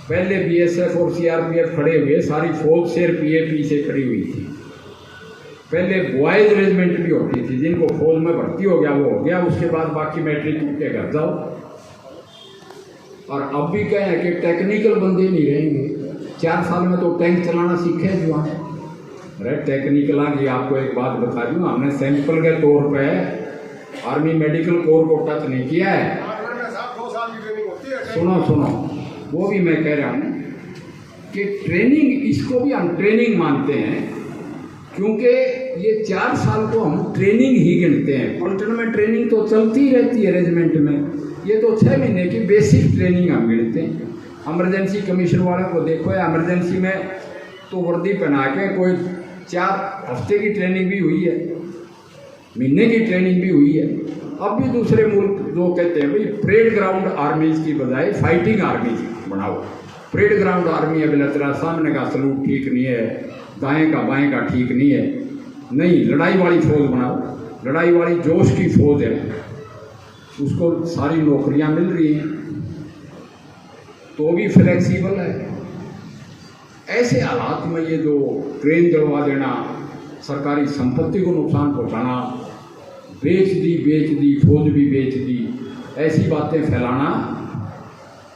पहले बीएसएफ और सीआरपीएफ खड़े हुए, सारी फौज सीआरपीएफ से खड़ी हुई थी। पहले बॉयज रेजिमेंट भी होती थी, जिनको फौज में भर्ती हो गया वो हो गया, उसके बाद बाकी मैट्रिक के घर जाओ। और अब भी कहें कि टेक्निकल बंदे नहीं रहेंगे। 4 साल में तो टैंक चलाना सीखे जवान। अरे टेक्निकल की आपको एक बात बता दूँ, हमने सैंपल के तौर पे आर्मी मेडिकल कोर को टच नहीं किया है। सुनो वो भी मैं कह रहा हूँ कि ट्रेनिंग, इसको भी हम ट्रेनिंग मानते हैं, क्योंकि ये 4 साल को हम ट्रेनिंग ही गिनते हैं। पलटन में ट्रेनिंग तो चलती ही रहती है रेजिमेंट में, ये तो 6 महीने की बेसिक ट्रेनिंग हम गिनते हैं। इमरजेंसी कमीशन वालों को देखो, इमरजेंसी में तो वर्दी पहना के कोई 4 हफ्ते की ट्रेनिंग भी हुई है, महीने की ट्रेनिंग भी हुई है। अब भी दूसरे मुल्क जो कहते हैं भाई परेड ग्राउंड आर्मीज की बजाय फाइटिंग आर्मीज बनाओ। परेड ग्राउंड आर्मी है, बिला तेरा सामने का सलूट ठीक नहीं है, दाएं का बाएं का ठीक नहीं है, नहीं लड़ाई वाली फौज बनाओ। लड़ाई वाली जोश की फौज है, उसको सारी नौकरियां मिल रही हैं तो भी फ्लेक्सिबल है। ऐसे हालात में ये जो ट्रेन दिलवा देना, सरकारी संपत्ति को नुकसान पहुंचाना, बेच दी फौज भी बेच दी, ऐसी बातें फैलाना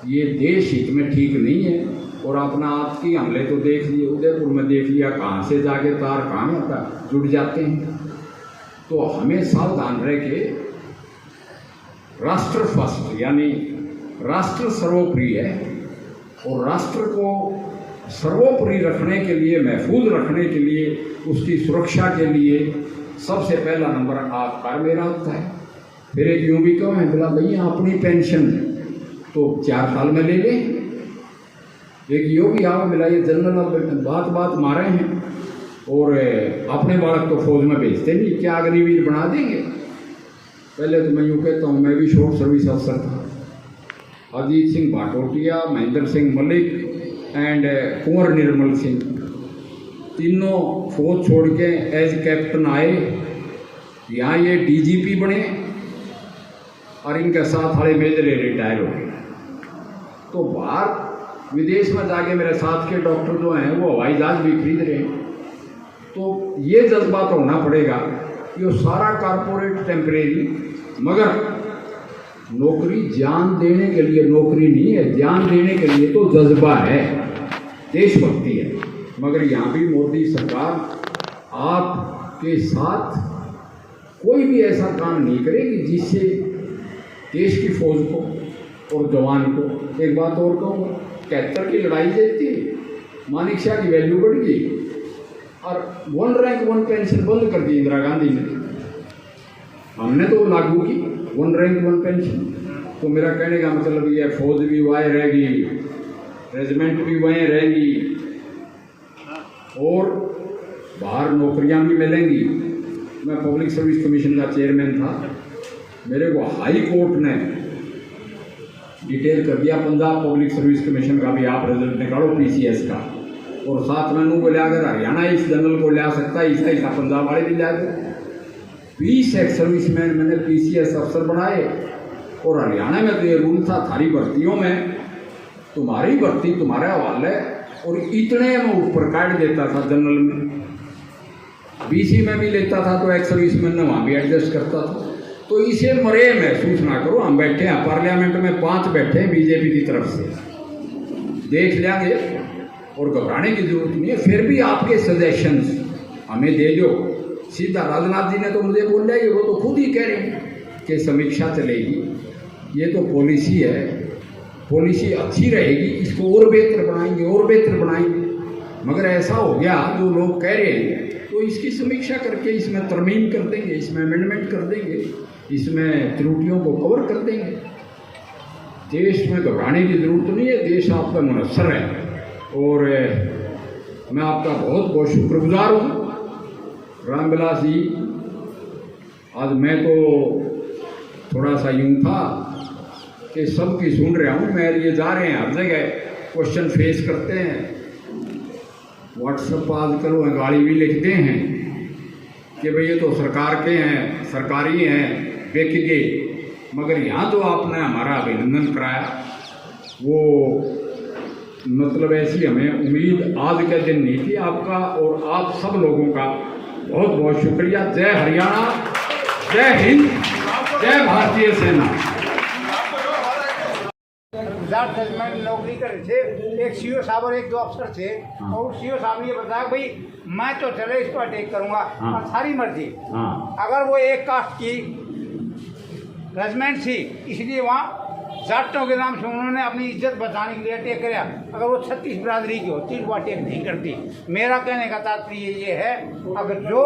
ये देश हित में ठीक नहीं है। और अपना आपकी हमले तो देख लिए, उदयपुर में देख लिया, कहाँ से जाके तार कहाँ होता जुड़ जाते हैं। तो हमें सावधान रह के राष्ट्र फर्स्ट यानी राष्ट्र सर्वोपरि है, और राष्ट्र को सर्वोपरि रखने के लिए, महफूज रखने के लिए, उसकी सुरक्षा के लिए सबसे पहला नंबर आपका मेरा होता है। फिर एक यूँ भी कहो है बोला भैया अपनी पेंशन तो 4 साल में ले लें। एक यो भी आओ मिला ये जनरल बात मारे हैं और अपने बालक तो फौज में भेजते नहीं, क्या अग्निवीर बना देंगे। पहले तो मैं यूँ कहता हूँ, मैं भी शॉर्ट सर्विस अफसर था। अजीत सिंह भाटोटिया, महेंद्र सिंह मलिक एंड कुंवर निर्मल सिंह, तीनों फौज छोड़ के एज कैप्टन आए, यहाँ ये डीजीपी बने और इनके साथ वाले मेजर रिटायर हो गए। तो बाहर विदेश में जाके मेरे साथ के डॉक्टर जो हैं वो हवाई जहाज भी खरीद रहे हैं। तो ये जज्बा तो होना पड़ेगा कि वो सारा कारपोरेट टेम्परेरी, मगर नौकरी जान देने के लिए नौकरी नहीं है, जान देने के लिए तो जज्बा है, देशभक्ति है। मगर यहाँ भी मोदी सरकार आपके साथ कोई भी ऐसा काम नहीं करेगी जिससे देश की फौज को और जवान को। एक बात और कहूँ, 71 की लड़ाई जीती, मानिक शाह की वैल्यू बढ़ गई और 1 रैंक 1 पेंशन बंद कर दी इंदिरा गांधी ने। हमने तो लागू की 1 रैंक 1 पेंशन। तो मेरा कहने का मतलब ये है, फौज भी वहीं रहेगी, रेजिमेंट भी वहीं रहेगी और बाहर नौकरियां भी मिलेंगी। मैं पब्लिक सर्विस कमीशन का चेयरमैन था, मेरे को हाई कोर्ट ने डिटेल कर दिया पंजाब पब्लिक सर्विस कमीशन का भी, आप रिजल्ट निकालो पीसीएस का, और साथ में नू को लिया अगर हरियाणा इस जनरल को ला सकता है, इसका हिस्सा पंजाब वाले भी ला दे। 20 एक्स सर्विसमैन मैंने पीसीएस अफसर बनाए और हरियाणा में तो ये रूल था थारी भर्तियों में तुम्हारी भर्ती तुम्हारे हवाले, और इतने में ऊपर काट देता था जनरल में, बीसी में भी लेता था तो एक्स सर्विसमैन ने वहाँ भी एडजस्ट करता था। तो इसे मरे महसूस ना करो, हम बैठे हैं पार्लियामेंट में 5 बैठे हैं बीजेपी की तरफ से, देख लेंगे और घबराने की जरूरत नहीं है। फिर भी आपके सजेशंस हमें दे दो। सीधा राजनाथ जी ने तो मुझे बोल दिया, वो तो खुद ही कह रहे हैं कि समीक्षा चलेगी, ये तो पॉलिसी है, पॉलिसी अच्छी रहेगी, इसको और बेहतर बनाएंगे और बेहतर बनाएंगे। मगर ऐसा हो गया जो लोग कह रहे हैं, तो इसकी समीक्षा करके इसमें तरमीम कर देंगे, इसमें अमेंडमेंट कर देंगे, इसमें त्रुटियों को कवर कर देंगे। देश में घबराने की जरूरत नहीं है, देश आपका मुनस्सर है। और मैं आपका बहुत बहुत शुक्रगुजार हूँ रामविलास जी। आज मैं तो थोड़ा सा यूँ था कि सबकी सुन रहा हूँ, मैं ये जा रहे हैं हर जगह क्वेश्चन फेस करते हैं, व्हाट्सएप आजकल वो गाली भी लिखते हैं कि भाई ये तो सरकार के हैं, सरकारी हैं, बेच गए। मगर यहाँ तो आपने हमारा अभिनंदन कराया, वो मतलब ऐसी हमें उम्मीद आज के दिन नहीं थी। आपका और आप सब लोगों का बहुत बहुत शुक्रिया। जय हरियाणा, जय हिंद, जय भारतीय सेना। जजमेंट नौकरी कर रहे थे, एक सीओ साहब और एक 2 अफसर थे। और सीओ साहब ने ये बताया भाई मैं तो चले इस पर अटैक करूंगा, और सारी मर्जी। अगर वो एक कास्ट की रेजिमेंट थी, इसलिए वहाँ जाटों के नाम से उन्होंने अपनी इज्जत बचाने के लिए अटैक किया। अगर वो 36 बिरादरी की होती वो अटैक नहीं करती। मेरा कहने का तात्पर्य ये है, अगर जो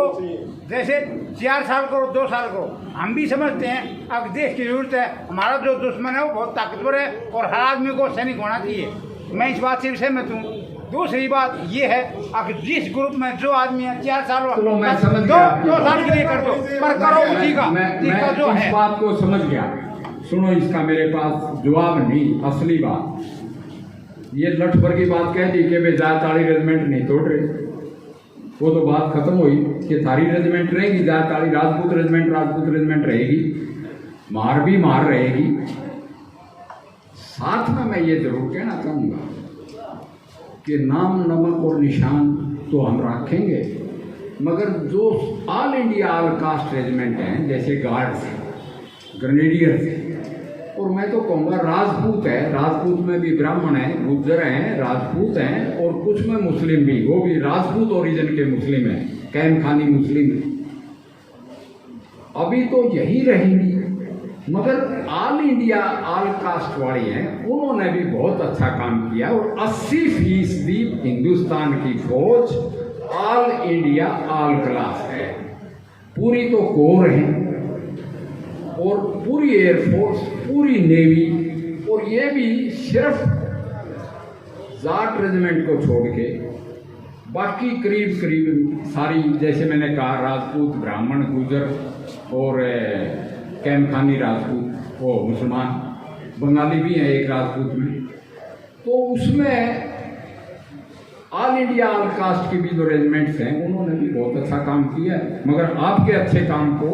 जैसे 4 साल करो 2 साल करो, हम भी समझते हैं अगर देश की जरूरत है, हमारा जो दुश्मन है वो बहुत ताकतवर है और हर आदमी को सैनिक होना चाहिए। मैं इस बात से सहमत हूँ। दूसरी बात ये है, अगर जिस ग्रुप में जो आदमी है 4 साल मैं समझ 2 साल के लिए कर दो, पर करो उसी का मैं जो इस है। बात को समझ गया। सुनो, इसका मेरे पास जवाब नहीं। असली बात ये लठ भर की बात कह दी कि वे जाताड़ी रेजिमेंट नहीं तोड़ रहे, वो तो बात खत्म हुई कि थारी रेजिमेंट रहेगी, जाताड़ी राजपूत रेजिमेंट रहेगी, मार भी मार रहेगी। साथ में मैं ये जरूर कहना चाहूँगा कि नाम नमक और निशान तो हम रखेंगे, मगर जो all India all cast regiment हैं, जैसे गार्ड्स, ग्रेनेडियर्स, और मैं तो कहूँगा राजपूत है, राजपूत में भी ब्राह्मण हैं, गुज्जर हैं, राजपूत हैं, और कुछ में मुस्लिम भी, वो भी राजपूत ओरिजिन के मुस्लिम हैं, कैम खानी मुस्लिम है। अभी तो यही रहेंगी, मगर ऑल इंडिया ऑल कास्ट वाली हैं, उन्होंने भी बहुत अच्छा काम किया। और 80% हिंदुस्तान की फौज ऑल इंडिया ऑल क्लास है, पूरी तो कोर है, और पूरी एयरफोर्स, पूरी नेवी, और ये भी सिर्फ जाट रेजिमेंट को छोड़ के बाकी करीब करीब सारी, जैसे मैंने कहा, राजपूत, ब्राह्मण, गुजर और कैम खानी राजपूत, वो मुसलमान, बंगाली भी हैं एक राजपूत में, तो उसमें ऑल इंडिया ऑल कास्ट की भी जो रेजिमेंट्स हैं उन्होंने भी बहुत अच्छा काम किया है। मगर आपके अच्छे काम को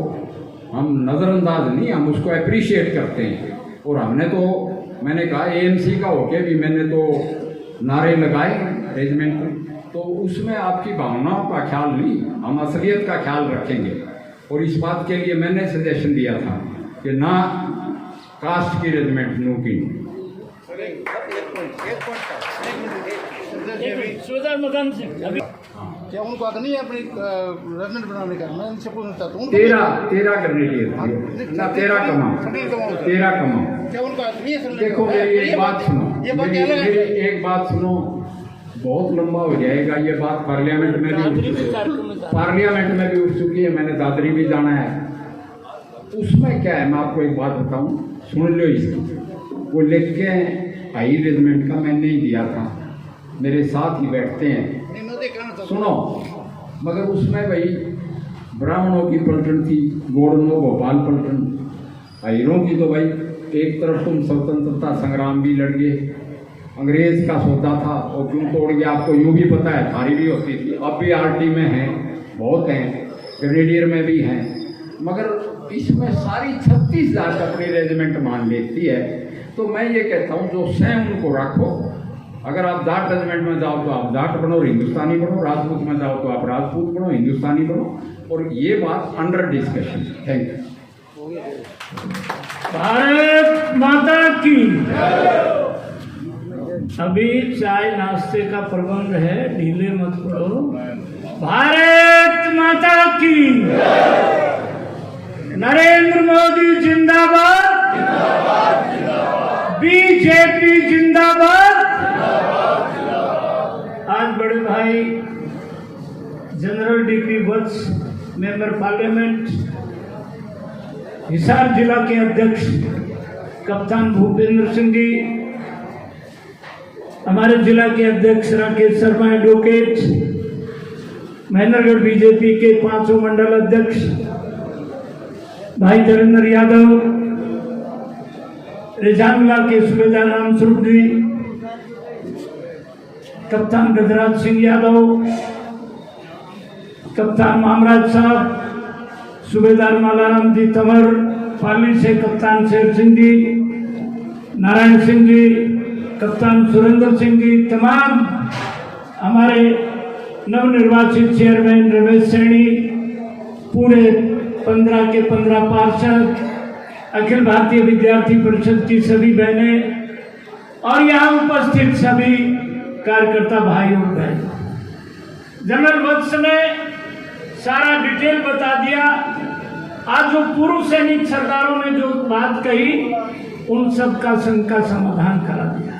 हम नज़रअंदाज नहीं, हम उसको अप्रिशिएट करते हैं। और हमने तो, मैंने कहा एएनसी का होके भी मैंने तो नारे लगाए रेजिमेंट में, तो उसमें आपकी भावनाओं का ख्याल नहीं, हम असलियत का ख्याल रखेंगे। और इस बात के लिए मैंने सजेशन दिया था कि ना कास्ट की रेजिमेंट नो की। क्या उनको हक नहीं है अपनी रेजिमेंट बनाने का? मैं इनसे पूछना चाहता हूँ। 13 ग्रेनेडियर ना 13 कमाओ। क्या उनको हक नहीं है? देखो मेरी एक बात सुनो, मेरी एक बात सुनो, बहुत लंबा हो जाएगा ये बात। पार्लियामेंट में भी उठ चुकी है, मैंने दादरी भी जाना है। उसमें क्या है, मैं आपको एक बात बताऊं, सुन लो इसकी। वो लिख के हाई रेजिमेंट का मैंने ही दिया था, मेरे साथ ही बैठते हैं, सुनो। मगर उसमें भाई ब्राह्मणों की पलटन थी, गोड़नों भोपाल पलटन, हाइरों की तो भाई एक तरफ तुम स्वतंत्रता संग्राम भी लड़ गए, अंग्रेज का सौदा था और क्यों तोड़ गया आपको यूँ भी पता है, थारी भी होती थी। अब भी आरटी में हैं, बहुत हैं, ग्रेनेडियर में भी हैं, मगर इसमें सारी 36 जात अपनी रेजिमेंट मान लेती है। तो मैं ये कहता हूँ जो स्वयं उनको रखो। अगर आप जाट रेजिमेंट में जाओ तो आप जाट बनो और हिंदुस्तानी बनो, राजपूत में जाओ तो आप राजपूत बनो, हिंदुस्तानी बनो, और ये बात under discussion. Thank you. Bharat माता की। अभी चाय नाश्ते का प्रबंध है, ढीले मत पड़ो। भारत माता की। नरेंद्र मोदी जिंदाबाद, बीजेपी जिंदाबाद। आज बड़े भाई जनरल डीपी वत्स, मेंबर पार्लियामेंट, हिसार जिला के अध्यक्ष कप्तान भूपेंद्र सिंह जी, हमारे जिला के अध्यक्ष राकेश शर्मा एडवोकेट, महेंद्रगढ़ बीजेपी के 5 मंडल अध्यक्ष भाई धीरेन्द्र यादव, रेजानला के सूबेदार राम स्वरूप जी, कप्तान गजराज सिंह यादव, कप्तान मामराज साहब, सूबेदार मालाराम जी तंवर, पाली से कप्तान शेर सिंह जी, नारायण सिंह जी, कप्तान सुरेंद्र सिंह जी, तमाम हमारे नवनिर्वाचित चेयरमैन रमेश सैनी, पूरे 15 के 15 पार्षद, अखिल भारतीय विद्यार्थी परिषद की सभी बहनें और यहाँ उपस्थित सभी कार्यकर्ता भाई और बहन। जनरल वत्स ने सारा डिटेल बता दिया। आज जो पूर्व सैनिक सरदारों ने जो बात कही उन सब का शंका समाधान करा दिया।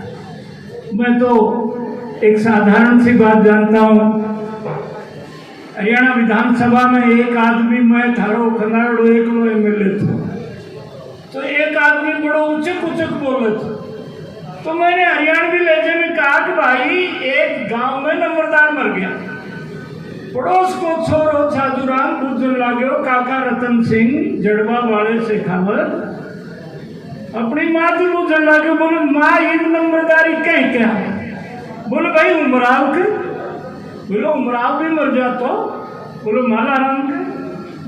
मैं तो एक साधारण सी बात जानता हूँ, हरियाणा विधानसभा में एक आदमी, मैं थारो खनाड़ो एक एमएलए था, तो एक आदमी बड़ो उचक उचक बोले थे। तो मैंने हरियाणवी लहजे में कहा कि भाई एक गांव में नंबरदार मर गया, पड़ोस को छोरो साधुराम बुझन लागो, काका रतन सिंह जड़वा वाले से खबर अपनी माँ से बुझन लागो। बोले माँ ये नंबरदारी कहीं क्या? बोले भाई उमराव के। बोले उमराव भी मर जातो। बोले मालाराम के।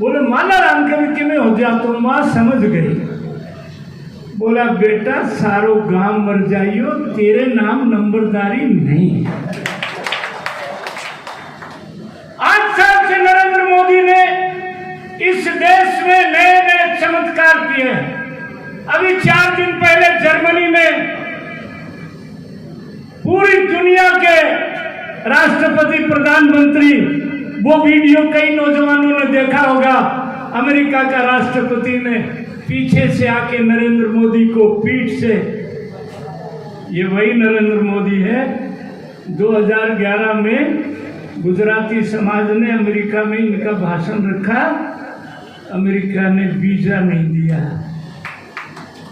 बोले मालाराम के भी किमें हो जातो? माँ समझ गई। बोला बेटा सारो गांव मर जाइयो, तेरे नाम नंबरदारी नहीं। आज साल से नरेंद्र मोदी ने इस देश में नए नए चमत्कार किए हैं। अभी 4 दिन पहले जर्मनी में पूरी दुनिया के राष्ट्रपति प्रधानमंत्री, वो वीडियो कई नौजवानों ने देखा होगा, अमेरिका का राष्ट्रपति ने पीछे से आके नरेंद्र मोदी को पीठ से, ये वही नरेंद्र मोदी है 2011 में गुजराती समाज ने अमेरिका में इनका भाषण रखा, अमेरिका ने वीजा नहीं दिया।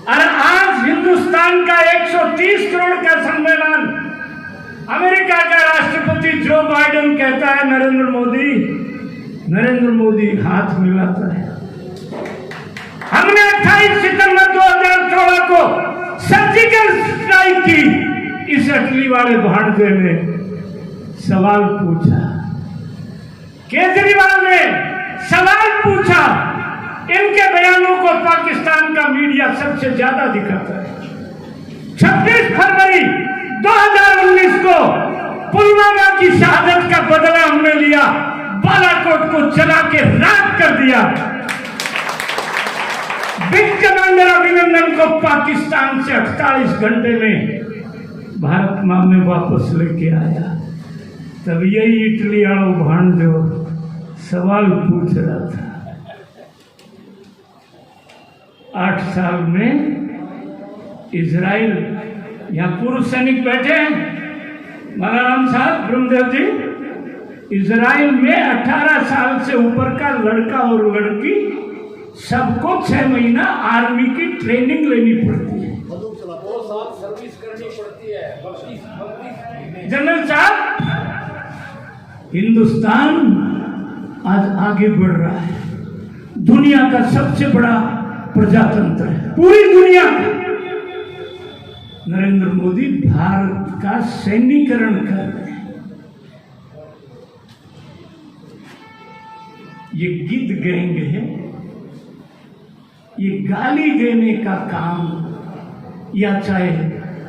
और आज हिंदुस्तान का 130 करोड़ का सम्मेलन, अमेरिका का राष्ट्रपति जो बाइडेन कहता है नरेंद्र मोदी हाथ मिलाता है। हमने 28 सितंबर 2014 को सर्जिकल स्ट्राइक की। इस अटली वाले भाड़जे ने सवाल पूछा, केजरीवाल ने सवाल पूछा, इनके बयानों को पाकिस्तान का मीडिया सबसे ज्यादा दिखाता है। 26 फरवरी 2019 को पुलवामा की शहादत का बदला हमने लिया, बालाकोट को जला के राख कर दिया। विंग कमांडर अभिनंदन को पाकिस्तान से 48 घंटे में भारत मां में वापस लेके आया। तब यही इटली वालों भांजो सवाल पूछ रहा था। 8 साल में इजराइल, यहाँ पूर्व सैनिक बैठे हैं, मालाराम साहब, ब्रह्मदेव जी, इजराइल में 18 साल से ऊपर का लड़का और लड़की सबको 6 महीना आर्मी की ट्रेनिंग लेनी पड़ती है, 2 साल सर्विस करनी पड़ती है। जनरल साहब, हिंदुस्तान आज आगे बढ़ रहा है, दुनिया का सबसे बड़ा प्रजातंत्र है, पूरी दुनिया का। नरेंद्र मोदी भारत का सैन्यीकरण कर रहे हैं। ये गिद्ध गैंग है, ये गाली देने का काम, या चाहे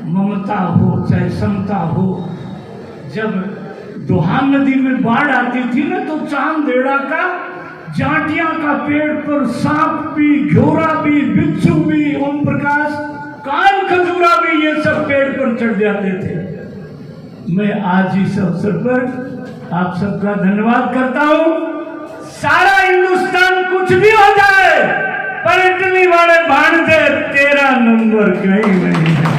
ममता हो चाहे समता हो, जब दोहान नदी में बाढ़ आती थी ना तो चांदेड़ा का, जाटिया का पेड़ पर सांप भी, घोड़ा भी, बिच्छू भी, ओम प्रकाश, कान खजूरा भी, ये सब पेड़ पर चढ़ जाते थे। मैं आज इस अवसर पर आप सबका धन्यवाद करता हूं। सारा हिंदुस्तान कुछ भी हो जाए पर इटली वाले भांडे तेरा नंबर कहीं नहीं है।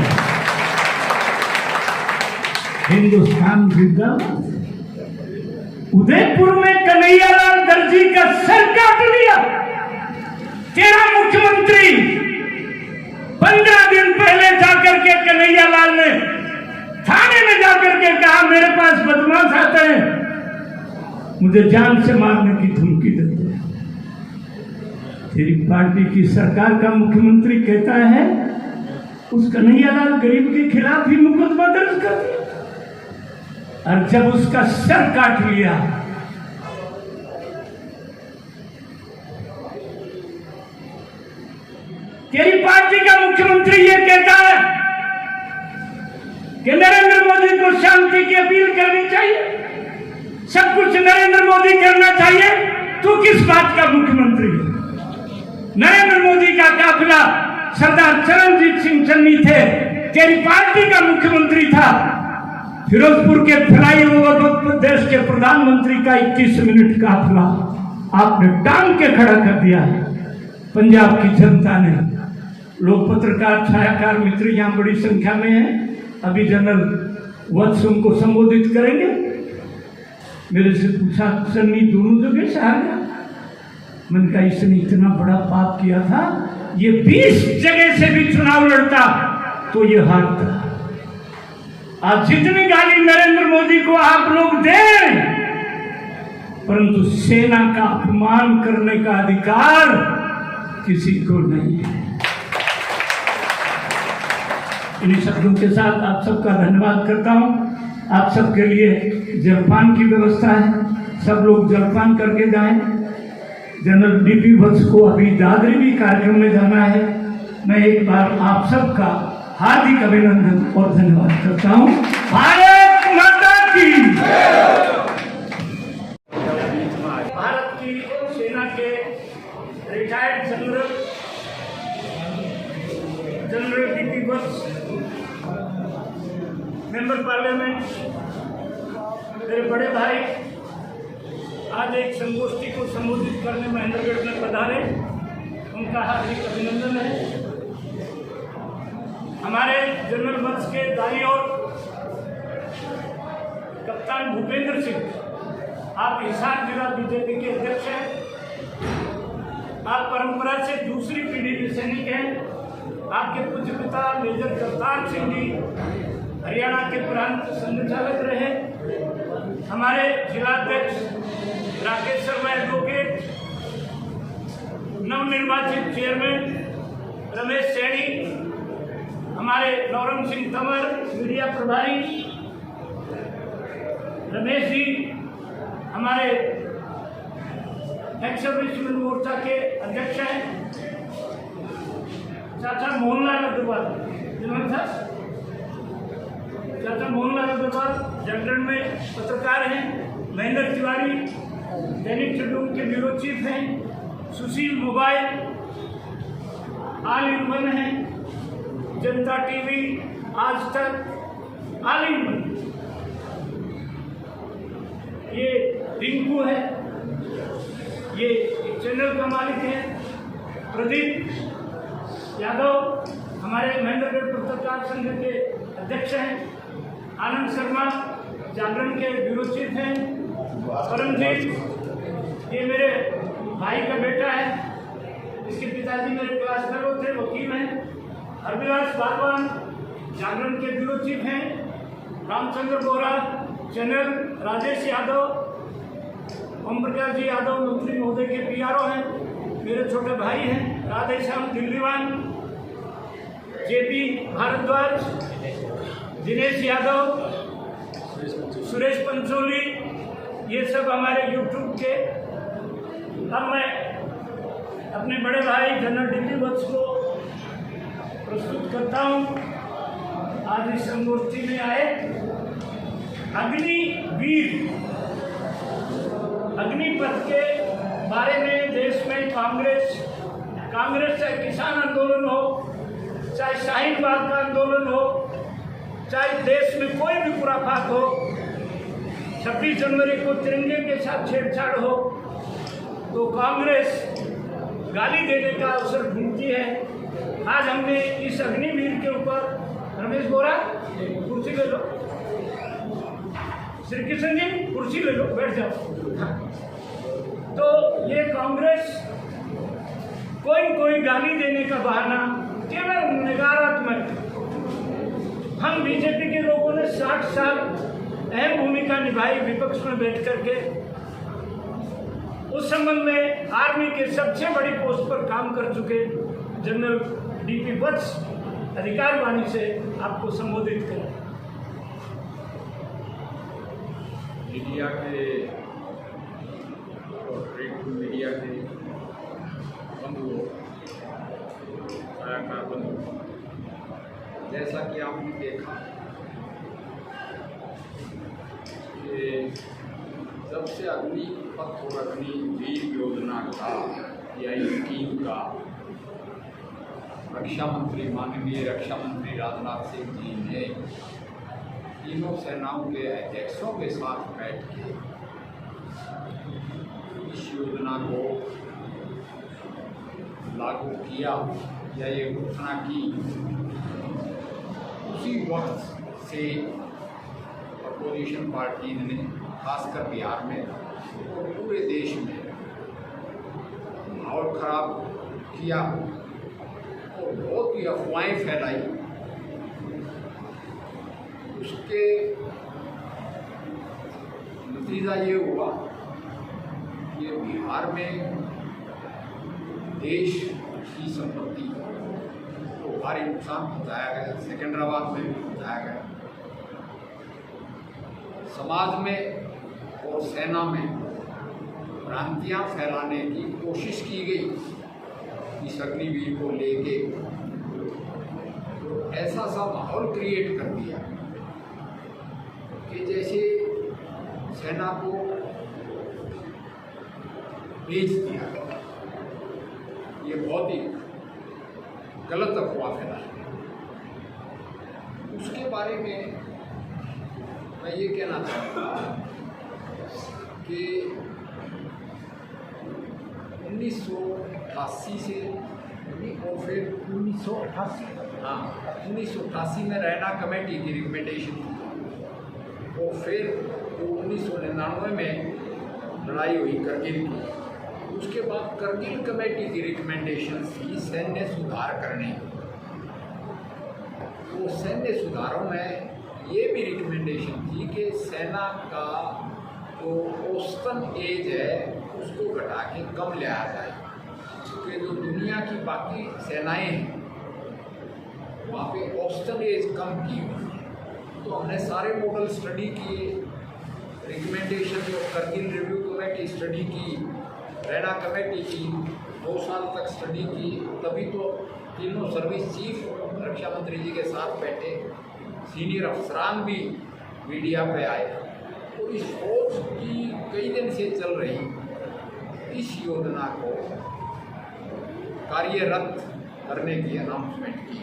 हिंदुस्तान जिंदाबाद। उदयपुर में कन्हैयालाल दर्जी का सर काट लिया तेरा मुख्यमंत्री। 15 दिन पहले जाकर के कन्हैयालाल ने थाने में जाकर के कहा मेरे पास बदमाश आते हैं, मुझे जान से मारने की धमकी देते हैं। तेरी पार्टी की सरकार का मुख्यमंत्री कहता है उस कन्हैयालाल गरीब के खिलाफ ही मुकदमा दर्ज कर दिया, और जब उसका सर काट लिया तेरी पार्टी का मुख्यमंत्री ये कहता है कि नरेंद्र मोदी को शांति की अपील करनी चाहिए, सब कुछ नरेंद्र मोदी करना चाहिए। तू किस बात का मुख्यमंत्री है? नरेंद्र मोदी का काफिला सरदार चरणजीत सिंह चन्नी थे, तेरी पार्टी का मुख्यमंत्री था। फिरोजपुर के फ्लाईओवर पर देश के प्रधानमंत्री का 21 मिनट काफिला आपने टांग के खड़ा कर दिया है। पंजाब की जनता ने, लोग पत्रकार, छायाकार मित्र यहाँ बड़ी संख्या में हैं, अभी जनरल वत्स उनको संबोधित करेंगे। मेरे से पूछा सन्नी दोनों जगह से आ गया। मैंने कहा इसने इतना बड़ा पाप किया था, ये 20 जगह से भी चुनाव लड़ता तो ये हारता। आज जितनी गाली नरेंद्र मोदी को आप लोग दें, परंतु सेना का अपमान करने का अधिकार किसी को नहीं है। इन्हीं शब्दों के साथ आप सबका धन्यवाद करता हूं। आप सबके लिए जलपान की व्यवस्था है, सब लोग जलपान करके जाएं। जनरल डीपी वत्स को अभी दादरी भी कार्यक्रम में जाना है। मैं एक बार आप सबका हार्दिक अभिनंदन और धन्यवाद करता हूं। भारत माता की। भारत की सेना के रिटायर्ड जनरल डीपी वत्स, मेंबर पार्लियामेंट, मेरे बड़े भाई आज एक संगोष्ठी को संबोधित करने महेंद्रगढ़ में पधारे, उनका हार्दिक अभिनंदन है। हमारे जनरल वत्स के दाई ओर कप्तान भूपेंद्र सिंह, आप हिसार जिला बीजेपी के अध्यक्ष हैं। आप परंपरा से दूसरी पीढ़ी के सैनिक हैं। आपके पूज्य पिता मेजर करतार सिंह जी हरियाणा के प्रांत संचालक रहे। हमारे जिलाध्यक्ष राकेश शर्मा एडवोकेट, नवनिर्वाचित चेयरमैन रमेश सैनी, हमारे नौरंग सिंह तंवर मीडिया प्रभारी, रमेश जी हमारे एक्स सर्विसमैन मोर्चा के अध्यक्ष हैं, चाचा मोहनलाल अग्रवाल, चाचा मोहनलाल अग्रवाल जनरल में पत्रकार हैं, महेंद्र तिवारी दैनिक ट्रिब्यून के ब्यूरो चीफ हैं, सुशील मोबाइल ऑल इन वन हैं, जनता टीवी, आज तक, ऑल इन वन, ये रिंकू है, ये चैनल का मालिक है, प्रदीप यादव हमारे महेंद्रगढ़ पत्रकार संघ के अध्यक्ष हैं, आनंद शर्मा जागरण के ब्यूरो चीफ हैं, परमजीत ये मेरे भाई का बेटा है, इसके पिताजी मेरे क्लास फेलो थे, वकील हैं, हरविलास बागवान जागरण के ब्यूरो चीफ हैं, रामचंद्र बोरा चैनल, राजेश यादव, ओम प्रकाश जी यादव मंत्री महोदय के पीआरओ हैं, मेरे छोटे भाई हैं, राधेश्याम दिल्लीवान, जेपी भारद्वाज, दिनेश यादव, सुरेश पंचोली, ये सब हमारे यूट्यूब के। अब मैं अपने बड़े भाई जनरल डी.पी. वत्स को प्रस्तुत करता हूँ। आज इस संगोष्ठी में आए अग्निवीर, अग्निपथ के बारे में देश में कांग्रेस चाहे किसान आंदोलन हो, चाहे शाहीन बाग का आंदोलन हो, चाहे देश में कोई भी खुराफात हो, 26 जनवरी को तिरंगे के साथ छेड़छाड़ हो, तो कांग्रेस गाली देने का अवसर ढूंढती है। आज हमने इस अग्निवीर के ऊपर, रमेश बोरा कुर्सी ले लो, श्री किशन जी कुर्सी ले लो, बैठ जाओ। तो ये कांग्रेस कोई गाली देने का बहाना, केवल नकारात्मक। हम बीजेपी के लोगों ने 60 साल अहम भूमिका निभाई विपक्ष में बैठ करके। उस संबंध में आर्मी के सबसे बड़ी पोस्ट पर काम कर चुके जनरल डी.पी. वत्स अधिकार वाणी से आपको संबोधित करें। मीडिया के और प्रिंट मीडिया के बंधुओं, कलाकार बंधुओं, जैसा कि आपने देखा कि जब से अग्निपथ और अग्निवीर योजना का या स्कीम का रक्षा मंत्री, माननीय रक्षा मंत्री राजनाथ सिंह जी ने तीनों सेनाओं के अध्यक्षों के साथ बैठ के इस योजना को लागू किया या ये घोषणा की, उसी वक्त से अपोजिशन पार्टी ने खासकर बिहार में और पूरे देश में माहौल खराब किया और बहुत ही अफवाहें फैलाई। उसके नतीजा ये हुआ कि बिहार में देश की संपत्ति को भारी नुकसान पहुँचाया गया, सिकंदराबाद में भी पहुँचाया गया। समाज में और सेना में भ्रांतियाँ फैलाने की कोशिश की गई इस अग्निवीर को लेके, ऐसा सा माहौल क्रिएट कर दिया कि जैसे सेना को बेच दिया। ये बहुत ही गलत अफवाह फैलाई। उसके बारे में मैं ये कहना चाहूँगा कि 1988 से और फिर 1988 में रैना कमेटी की रिकमेंडेशन थी और फिर 1999 में लड़ाई हुई करगिल की। उसके बाद करगिल कमेटी की रिकमेंडेशन थी सैन्य सुधार करने की। तो सैन्य सुधारों में ये भी रिकमेंडेशन थी कि सेना का जो औसतन एज है उसको घटा के कम लिया जाए, क्योंकि जो दुनिया की बाकी सेनाएं हैं वहाँ पे औसतन एज कम की हुई है। तो हमने सारे मॉडल स्टडी किए, रिकमेंडेशन जो करगिल रिव्यू कमेटी स्टडी की, रैना कमेटी की, 2 साल तक स्टडी की। तभी तो तीनों सर्विस चीफ रक्षा मंत्री जी के साथ बैठे, सीनियर अफसरान भी मीडिया पे आए। तो इस फौज की कई दिन से चल रही इस योजना को कार्यरत करने की अनाउंसमेंट की।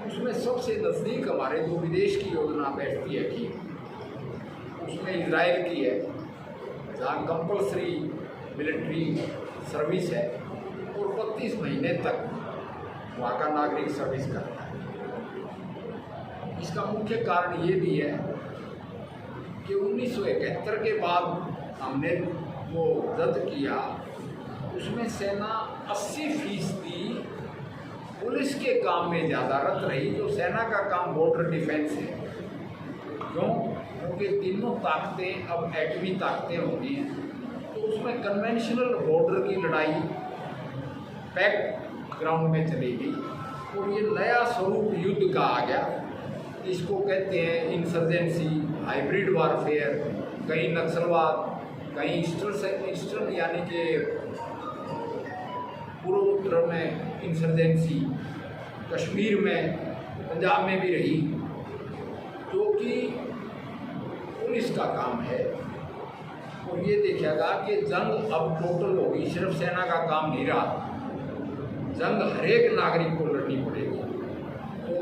उसमें सबसे नज़दीक हमारे जो विदेश की योजना बैठती है कि उसमें इजराइल की है, जहाँ कंपल्सरी मिलिट्री सर्विस है और 32 महीने तक वहाँ का नागरिक सर्विस करता है। इसका मुख्य कारण ये भी है कि 1971 के बाद हमने वो रद्द किया, उसमें सेना 80% पुलिस के काम में ज़्यादा रत रही। जो सेना का काम बॉर्डर डिफेंस है, क्यों? क्योंकि तीनों ताकतें अब एटमी ताकतें हो गई हैं। तो उसमें कन्वेंशनल बॉर्डर की लड़ाई पैक्ट ग्राउंड में चली गई और ये नया स्वरूप युद्ध का आ गया। इसको कहते हैं इंसर्जेंसी, हाइब्रिड वारफेयर, कहीं नक्सलवाद, कहीं ईस्टर्न यानी कि पूर्वोत्तर में इंसर्जेंसी, कश्मीर में, पंजाब में भी रही, जो कि पुलिस का काम है। और ये देखिएगा कि जंग अब टोटल होगी, सिर्फ सेना का काम नहीं रहा, जंग हर एक नागरिक को लड़नी पड़ेगी। तो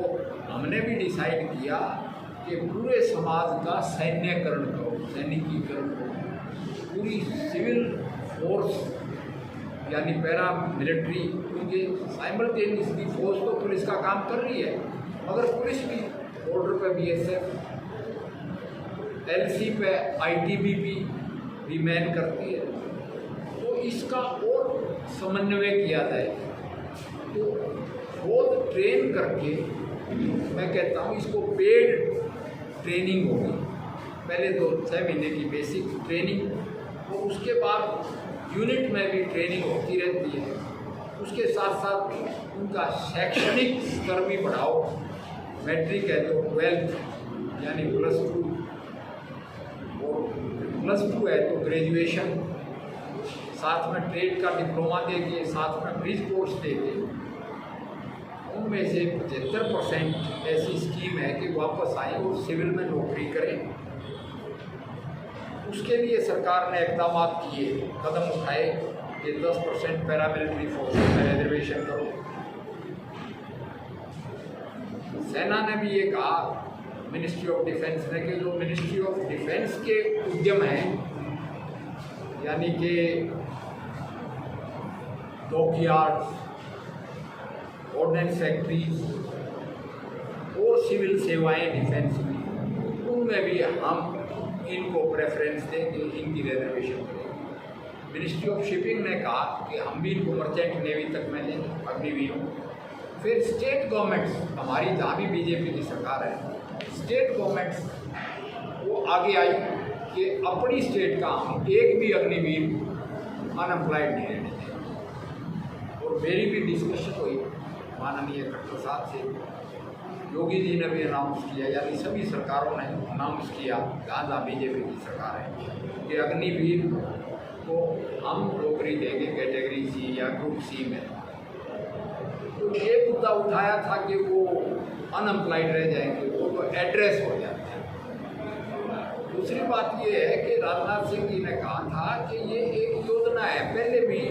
हमने भी डिसाइड किया कि पूरे समाज का सैन्यकरण करो, सैनिकीकरण करो, पूरी सिविल फोर्स यानी पैरा मिलिट्री, क्योंकि साइमल्टेनियसली फोर्स तो पुलिस का काम कर रही है, मगर पुलिस भी बॉर्डर पर BSF, LC पे ITBP भी मैन करती है। तो इसका और समन्वय किया जाए, तो खुद ट्रेन करके, मैं कहता हूँ इसको पेड ट्रेनिंग होगी। पहले तो 6 महीने की बेसिक ट्रेनिंग, और उसके बाद यूनिट में भी ट्रेनिंग होती रहती है। उसके साथ साथ उनका शैक्षणिक स्तर भी बढ़ाओ, मैट्रिक है तो 12th यानी +2, और +2 है तो ग्रेजुएशन, साथ में ट्रेड का डिप्लोमा देके, साथ में ब्रिज कोर्स देके। उनमें से 75% ऐसी स्कीम है कि वापस आए और सिविल में नौकरी करें। उसके लिए सरकार ने इकदाम किए, कदम उठाए कि 10% पैरामिलिट्री फोर्सेस में रिजर्वेशन करो। सेना ने भी ये कहा, मिनिस्ट्री ऑफ डिफेंस ने, कि जो मिनिस्ट्री ऑफ डिफेंस के उद्यम हैं, यानी कि डॉकयार्ड्स, ऑर्डिनेंस फैक्ट्रीज और सिविल सेवाएं डिफेंस में, उनमें भी हम इनको प्रेफरेंस देंगे, इनकी रिजर्वेशन करेंगे। मिनिस्ट्री ऑफ शिपिंग ने कहा कि हम भी इनको मर्चेंट नेवी तक में लेंगे, अग्निवीरों। फिर स्टेट गवर्नमेंट्स, हमारी जहाँ भी BJP की सरकार है, स्टेट गवर्नमेंट्स वो आगे आई कि अपनी स्टेट का हम एक भी अग्निवीर अनएम्प्लॉयड नहीं रहने दें। और मेरी भी डिस्कशन हुई माननीय खट्टर साहब से, योगी जी ने भी अनाउंस किया, यानी सभी सरकारों ने अनाउंस किया, जहाँ BJP की सरकार है, कि अग्निवीर को हम नौकरी देंगे कैटेगरी C या ग्रुप C में। तो ये मुद्दा उठाया था कि वो अनएम्प्लॉयड रह जाएंगे, वो तो एड्रेस हो जाते हैं। दूसरी बात ये है कि राजनाथ सिंह जी ने कहा था कि ये एक योजना है, पहले भी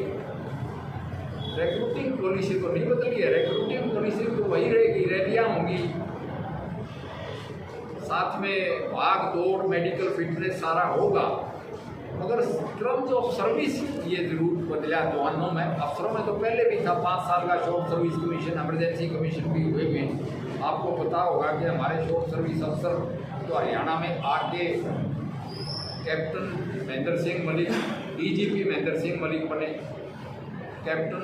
रिक्रूटिंग पॉलिसी तो नहीं बदली है, रिक्रूटिंग पॉलिसी तो वही रहेगी, रैलियाँ होंगी, साथ में भाग दौड़, मेडिकल फिटनेस सारा होगा, मगर टर्म्स ऑफ सर्विस ये जरूर बदला जवानों में। अफसरों में तो पहले भी था, 5 साल का short service commission, emergency commission भी हुए हुए। आपको पता होगा कि हमारे शॉर्ट सर्विस अफसर तो हरियाणा में आके कैप्टन महेंद्र सिंह मलिक, DGP महेंद्र सिंह मलिक बने, कैप्टन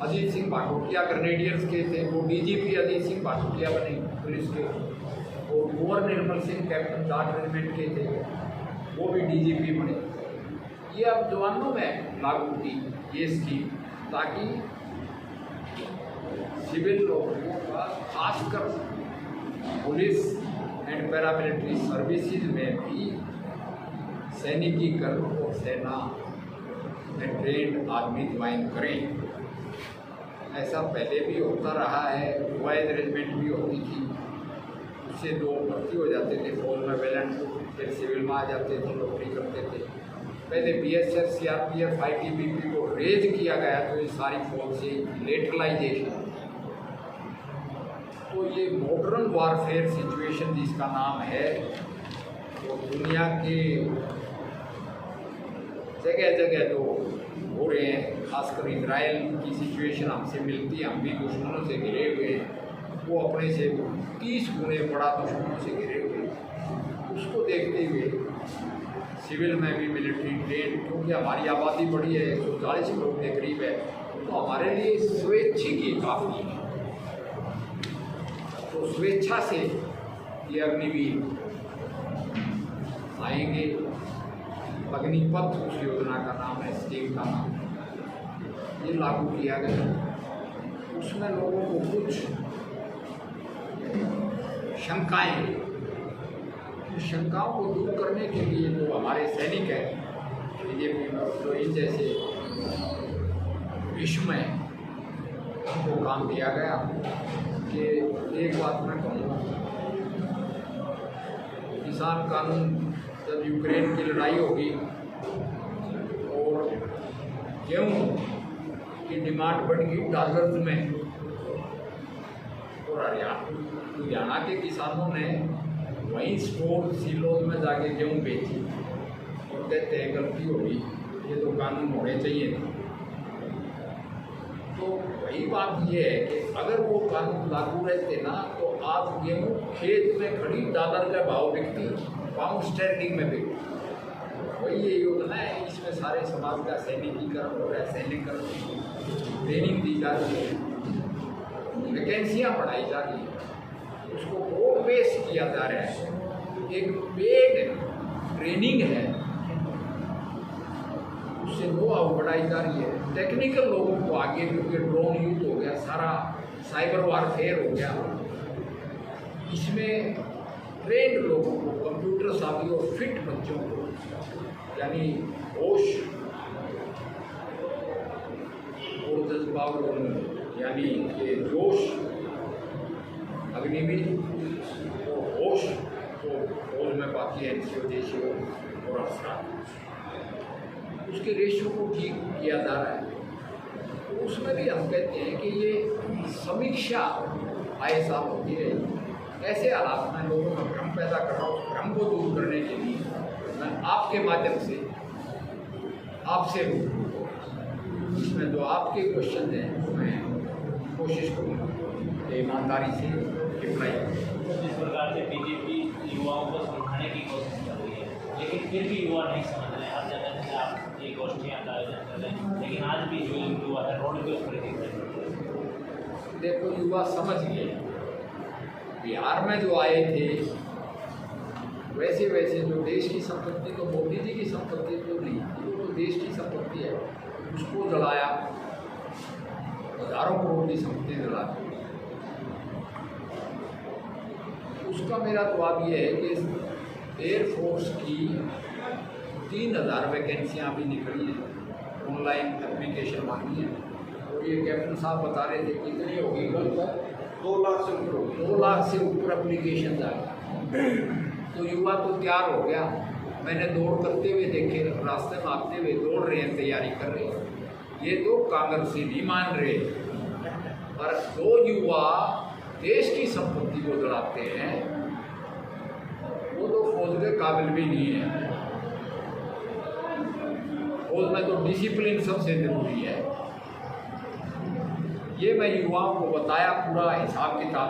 अजीत सिंह भाटोटिया ग्रेनेडियर्स के थे, वो DGP अजीत सिंह भाटोटिया बने पुलिस के, और कुंवर निर्मल सिंह कैप्टन जाट रेजिमेंट के थे, वो भी DGP बने। ये अब जवानों में लागू की ये स्कीम, ताकि सिविल नौकरियों का, खासकर पुलिस एंड पैरामिलिट्री सर्विसेज में भी सैनिकीकरण और सेना में ट्रेंड आदमी ज्वाइन करें। ऐसा पहले भी होता रहा है, बॉयज रेजिमेंट भी होती थी, उससे 2 भर्ती हो जाते थे फौज में, वैलेंट, फिर सिविल में आ जाते थे, नौकरी करते थे। पहले BSF, CRPF, ITBP को रेज किया गया, तो ये सारी फौज से लेटरलाइजेशन। तो ये मॉडर्न वारफेयर सिचुएशन जिसका नाम है, वो दुनिया के जगह जगह जो हो रहे हैं, खासकर इजराइल की सिचुएशन हमसे मिलती है, हम भी दुश्मनों से घिरे हुए हैं, वो अपने से 30 गुने बड़ा दुश्मनों से घिरे हुए हैं। उसको देखते हुए सिविल में भी मिलिट्री ट्रेन, क्योंकि हमारी आबादी बड़ी है, 140 करोड़ के करीब है, तो हमारे लिए स्वैच्छिक ही काफ़ी है। तो स्वेच्छा से ये अग्निवीर आएंगे। अग्निपथ उस योजना का नाम है, स्कीम का नाम है, ये लागू किया गया। उसमें लोगों को कुछ शंकाएं, उस शंकाओं को दूर करने के लिए जो हमारे सैनिक हैं BJP में, जो इन जैसे विश्व में हमको काम दिया गया कि एक बात मैं कहूँगा, किसान कानून जब यूक्रेन की लड़ाई होगी और गेहूँ की डिमांड बढ़ी डॉलर्स में, और हरियाणा के किसानों ने वहीं स्टोर सीलोज में जाके गेहूँ बेची और कहते हैं गलती होगी, ये तो कानून होने चाहिए। तो वही बात ये है कि अगर वो कानून लागू रहते ना तो आज गेहूँ खेत में खड़ी डॉलर का भाव बिकती, पाउंड स्टर्लिंग में बिकती। वही ये योजना है, इसमें सारे समाज का सैनिकीकरण हो रहा है, सैनिककरण, ट्रेनिंग दी जा रही है, वैकेंसियाँ बढ़ाई जा रही है, उसको और बेस किया जा रहा है। एक पेड ट्रेनिंग है, उससे नो हाउ बढ़ाई जा रही है। टेक्निकल लोगों को आगे, क्योंकि ड्रोन युद्ध हो गया, सारा साइबर वारफेयर हो गया, इसमें ट्रेंड लोगों को, कंप्यूटर साथी और फिट बच्चों को, यानी होश और जज्बा यानी ये जोश, अग्निवीर और होश को फौज में बाकी एनसीओ, जेसीओ और अफसरान, उसके रेशियो को ठीक किया जा रहा है। तो उसमें भी हम कहते हैं कि ये समीक्षा आए साल होती है। ऐसे हालात में लोगों में भ्रम पैदा कर रहा हूँ, उस भ्रम को दूर करने के लिए मैं आपके माध्यम से आपसे इसमें जो आपके क्वेश्चन हैं मैं कोशिश करूँगा ईमानदारी से रिप्लाई करूँ। जिस प्रकार से बीजेपी युवाओं को समझाने की कोशिश कर रही है, लेकिन फिर भी युवा नहीं समझ रहे। हर जगह से आप ये गोष्ठियाँ का आयोजन कर रहे हैं, लेकिन आज भी जो युवा है रोड के ऊपर दिख रहे हैं। देखो, युवा समझ गए। बिहार में जो आए थे वैसे वैसे जो देश की संपत्ति, तो मोदी जी की संपत्ति तो नहीं, वो तो देश की संपत्ति है, उसको जलाया, हजारों करोड़ की संपत्ति जला दी। उसका मेरा जवाब ये है कि एयरफोर्स की 3000 वैकेंसियाँ अभी निकली हैं, ऑनलाइन एप्लीकेशन मांगी है, और ये कैप्टन साहब बता रहे थे कितनी होगी, 2 लाख से ऊपर, 2 लाख से ऊपर एप्लीकेशन आ गई। तो युवा तो तैयार हो गया। मैंने दौड़ करते हुए देखे, रास्ते में आते हुए दौड़ रहे हैं, तैयारी कर रहे हैं। ये तो कांग्रेस से नहीं मान रहे, और जो युवा देश की संपत्ति को जलाते हैं वो तो फौज के काबिल भी नहीं है। फौज में तो डिसिप्लिन सबसे जरूरी है। ये मैं युवाओं को बताया पूरा हिसाब किताब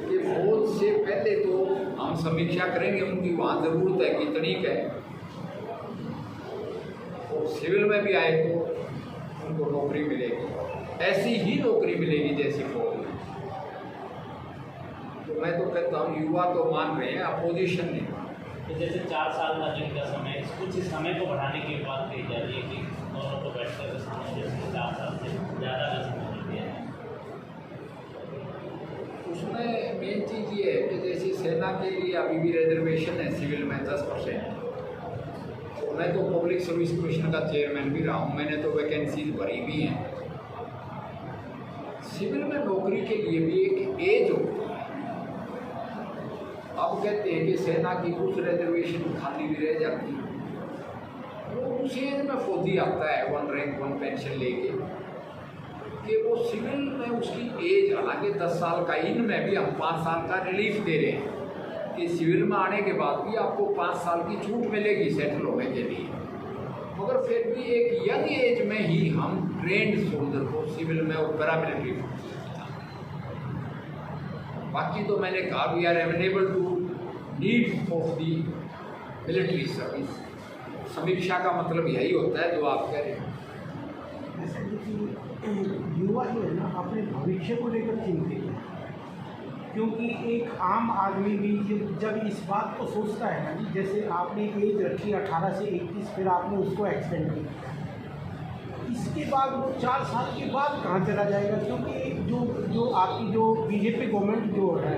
कि फौज से पहले तो हम समीक्षा करेंगे उनकी वहाँ ज़रूरत है कितनी है, और सिविल में भी आए तो उनको नौकरी मिलेगी, ऐसी ही नौकरी मिलेगी जैसी फौज में। तो मैं तो कहता हूँ युवा तो मान रहे हैं, अपोजिशन नहीं। तो जैसे 4 साल का जिनका समय, कुछ समय को बढ़ाने की बात कही जा रही है कि दोनों को बैठ कर सामने जैसे 4 साल से ज़्यादा का समय दिया है। उसमें मेन चीज़ ये है कि जैसे सेना के लिए अभी भी रिजर्वेशन है सिविल में 10%। तो मैं तो पब्लिक सर्विस कमीशन का चेयरमैन भी रहा हूँ, मैंने तो वैकेंसीज भरी भी हैं। सिविल में नौकरी के लिए भी एक एज होती है। अब कहते हैं कि सेना की कुछ रिजर्वेशन खाली भी रह जाती है, वो उस एज में फौजी आता है 1 रैंक 1 पेंशन लेके, कि वो सिविल में उसकी एज, हालांकि 10 साल का, इनमें भी हम 5 साल का रिलीफ दे रहे हैं कि सिविल में आने के बाद भी आपको 5 साल की छूट मिलेगी सेटल होने के लिए, मगर फिर भी एक यंग एज में ही हम ट्रेंड सोल्जर को सिविल में और पैरामिलिट्री में। बाकी तो मैंने कहा we are available to needs of the military service. समीक्षा का मतलब यही होता है जो आप कह रहे हैं। युवा जो है ना अपने भविष्य को लेकर चिंतित है, क्योंकि एक आम आदमी भी जब इस बात को सोचता है ना, जैसे आपने एज रखी 18 से 21, फिर आपने उसको एक्सटेंड किया, इसके बाद वो 4 साल के बाद कहाँ चला जाएगा? क्योंकि जो आपकी जो बीजेपी गवर्नमेंट जो है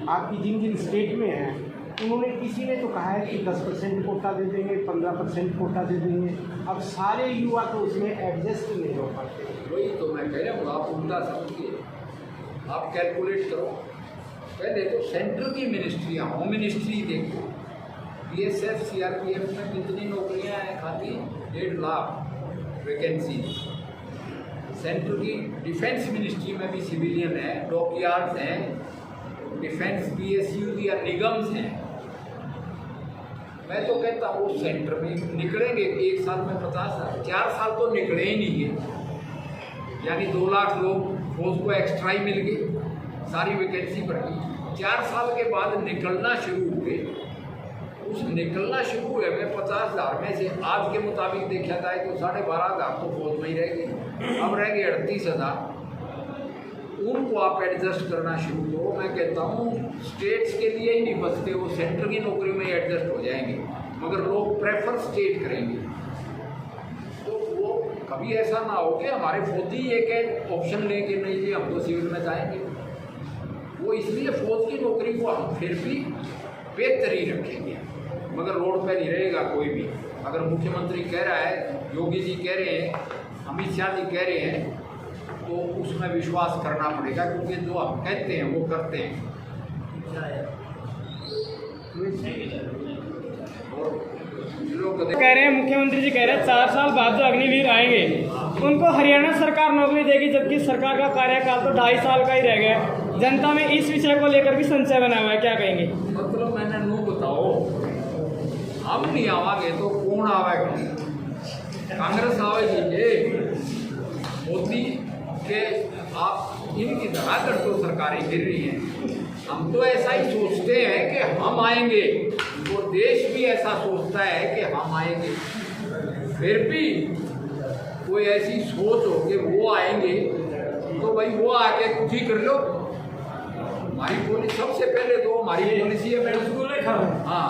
आपकी जिन जिन स्टेट में है, उन्होंने किसी ने तो कहा है कि 10% कोटा दे देंगे, 15% कोटा दे देंगे। अब सारे युवा तो उसमें एडजस्ट नहीं हो पाते। वही तो मैं कह रहा हूँ, आप उल्टा समझिए, आप कैलकुलेट करो। पहले तो सेंट्रल की मिनिस्ट्रियाँ, होम मिनिस्ट्री देखो, BSF CRPF में कितनी नौकरियाँ हैं खाती, 1.5 लाख वैकेंसी। सेंट्रल की डिफेंस मिनिस्ट्री में भी सिविलियन है, डॉकयार्ड्स हैं, डिफेंस PSU या निगम्स हैं। मैं तो कहता हूँ सेंटर में निकलेंगे 1 साल में 50,000, 4 साल तो निकले ही नहीं है, यानी 2 लाख लोग फौज को एक्स्ट्रा ही मिल गए, सारी वैकेंसी बढ़ गई। 4 साल के बाद निकलना शुरू हुए, उस निकलना शुरू हुए में 50,000 में से आज के मुताबिक देखा जाए तो 12,500 तो फौज में ही रह गई, अब रह गए 38,000। उनको आप एडजस्ट करना शुरू करो। मैं कहता हूँ स्टेट्स के लिए ही नहीं बचते, वो सेंटर की नौकरी में ही एडजस्ट हो जाएंगे, मगर लोग प्रेफर स्टेट करेंगे। तो वो कभी ऐसा ना हो कि हमारे फौजी एक ऑप्शन लेके नहीं जी हम तो सिविल में जाएंगे। वो इसलिए फौज की नौकरी को हम फिर भी बेहतर ही रखेंगे, मगर रोड पर नहीं रहेगा कोई भी। अगर मुख्यमंत्री कह रहा है, योगी जी कह रहे हैं, अमित शाह जी कह रहे हैं, तो उसमें विश्वास करना पड़ेगा, क्योंकि जो हम कहते हैं वो करते हैं। और कह रहे हैं, मुख्यमंत्री जी कह रहे हैं 4 साल बाद जो अग्निवीर आएंगे उनको हरियाणा सरकार नौकरी देगी, जबकि सरकार का कार्यकाल तो 2.5 साल का ही रह गया। जनता में इस विषय को लेकर भी संशय बना हुआ है, क्या कहेंगे? मतलब मैंने नो बताओ, हम नहीं आवागे तो कौन आवेगा? कांग्रेस आवेगी, मोदी के आप इनकी धरातल तो सरकारें गिर रही हैं। हम तो ऐसा ही सोचते हैं कि हम आएंगे, वो देश भी ऐसा सोचता है कि हम आएंगे, फिर भी कोई ऐसी सोच हो कि वो आएंगे तो भाई वो आके कुछ ही कर लो। हमारी पॉलिसी सबसे पहले तो हमारी पॉलिसी है, मैं उसको लिखा हूँ। हाँ।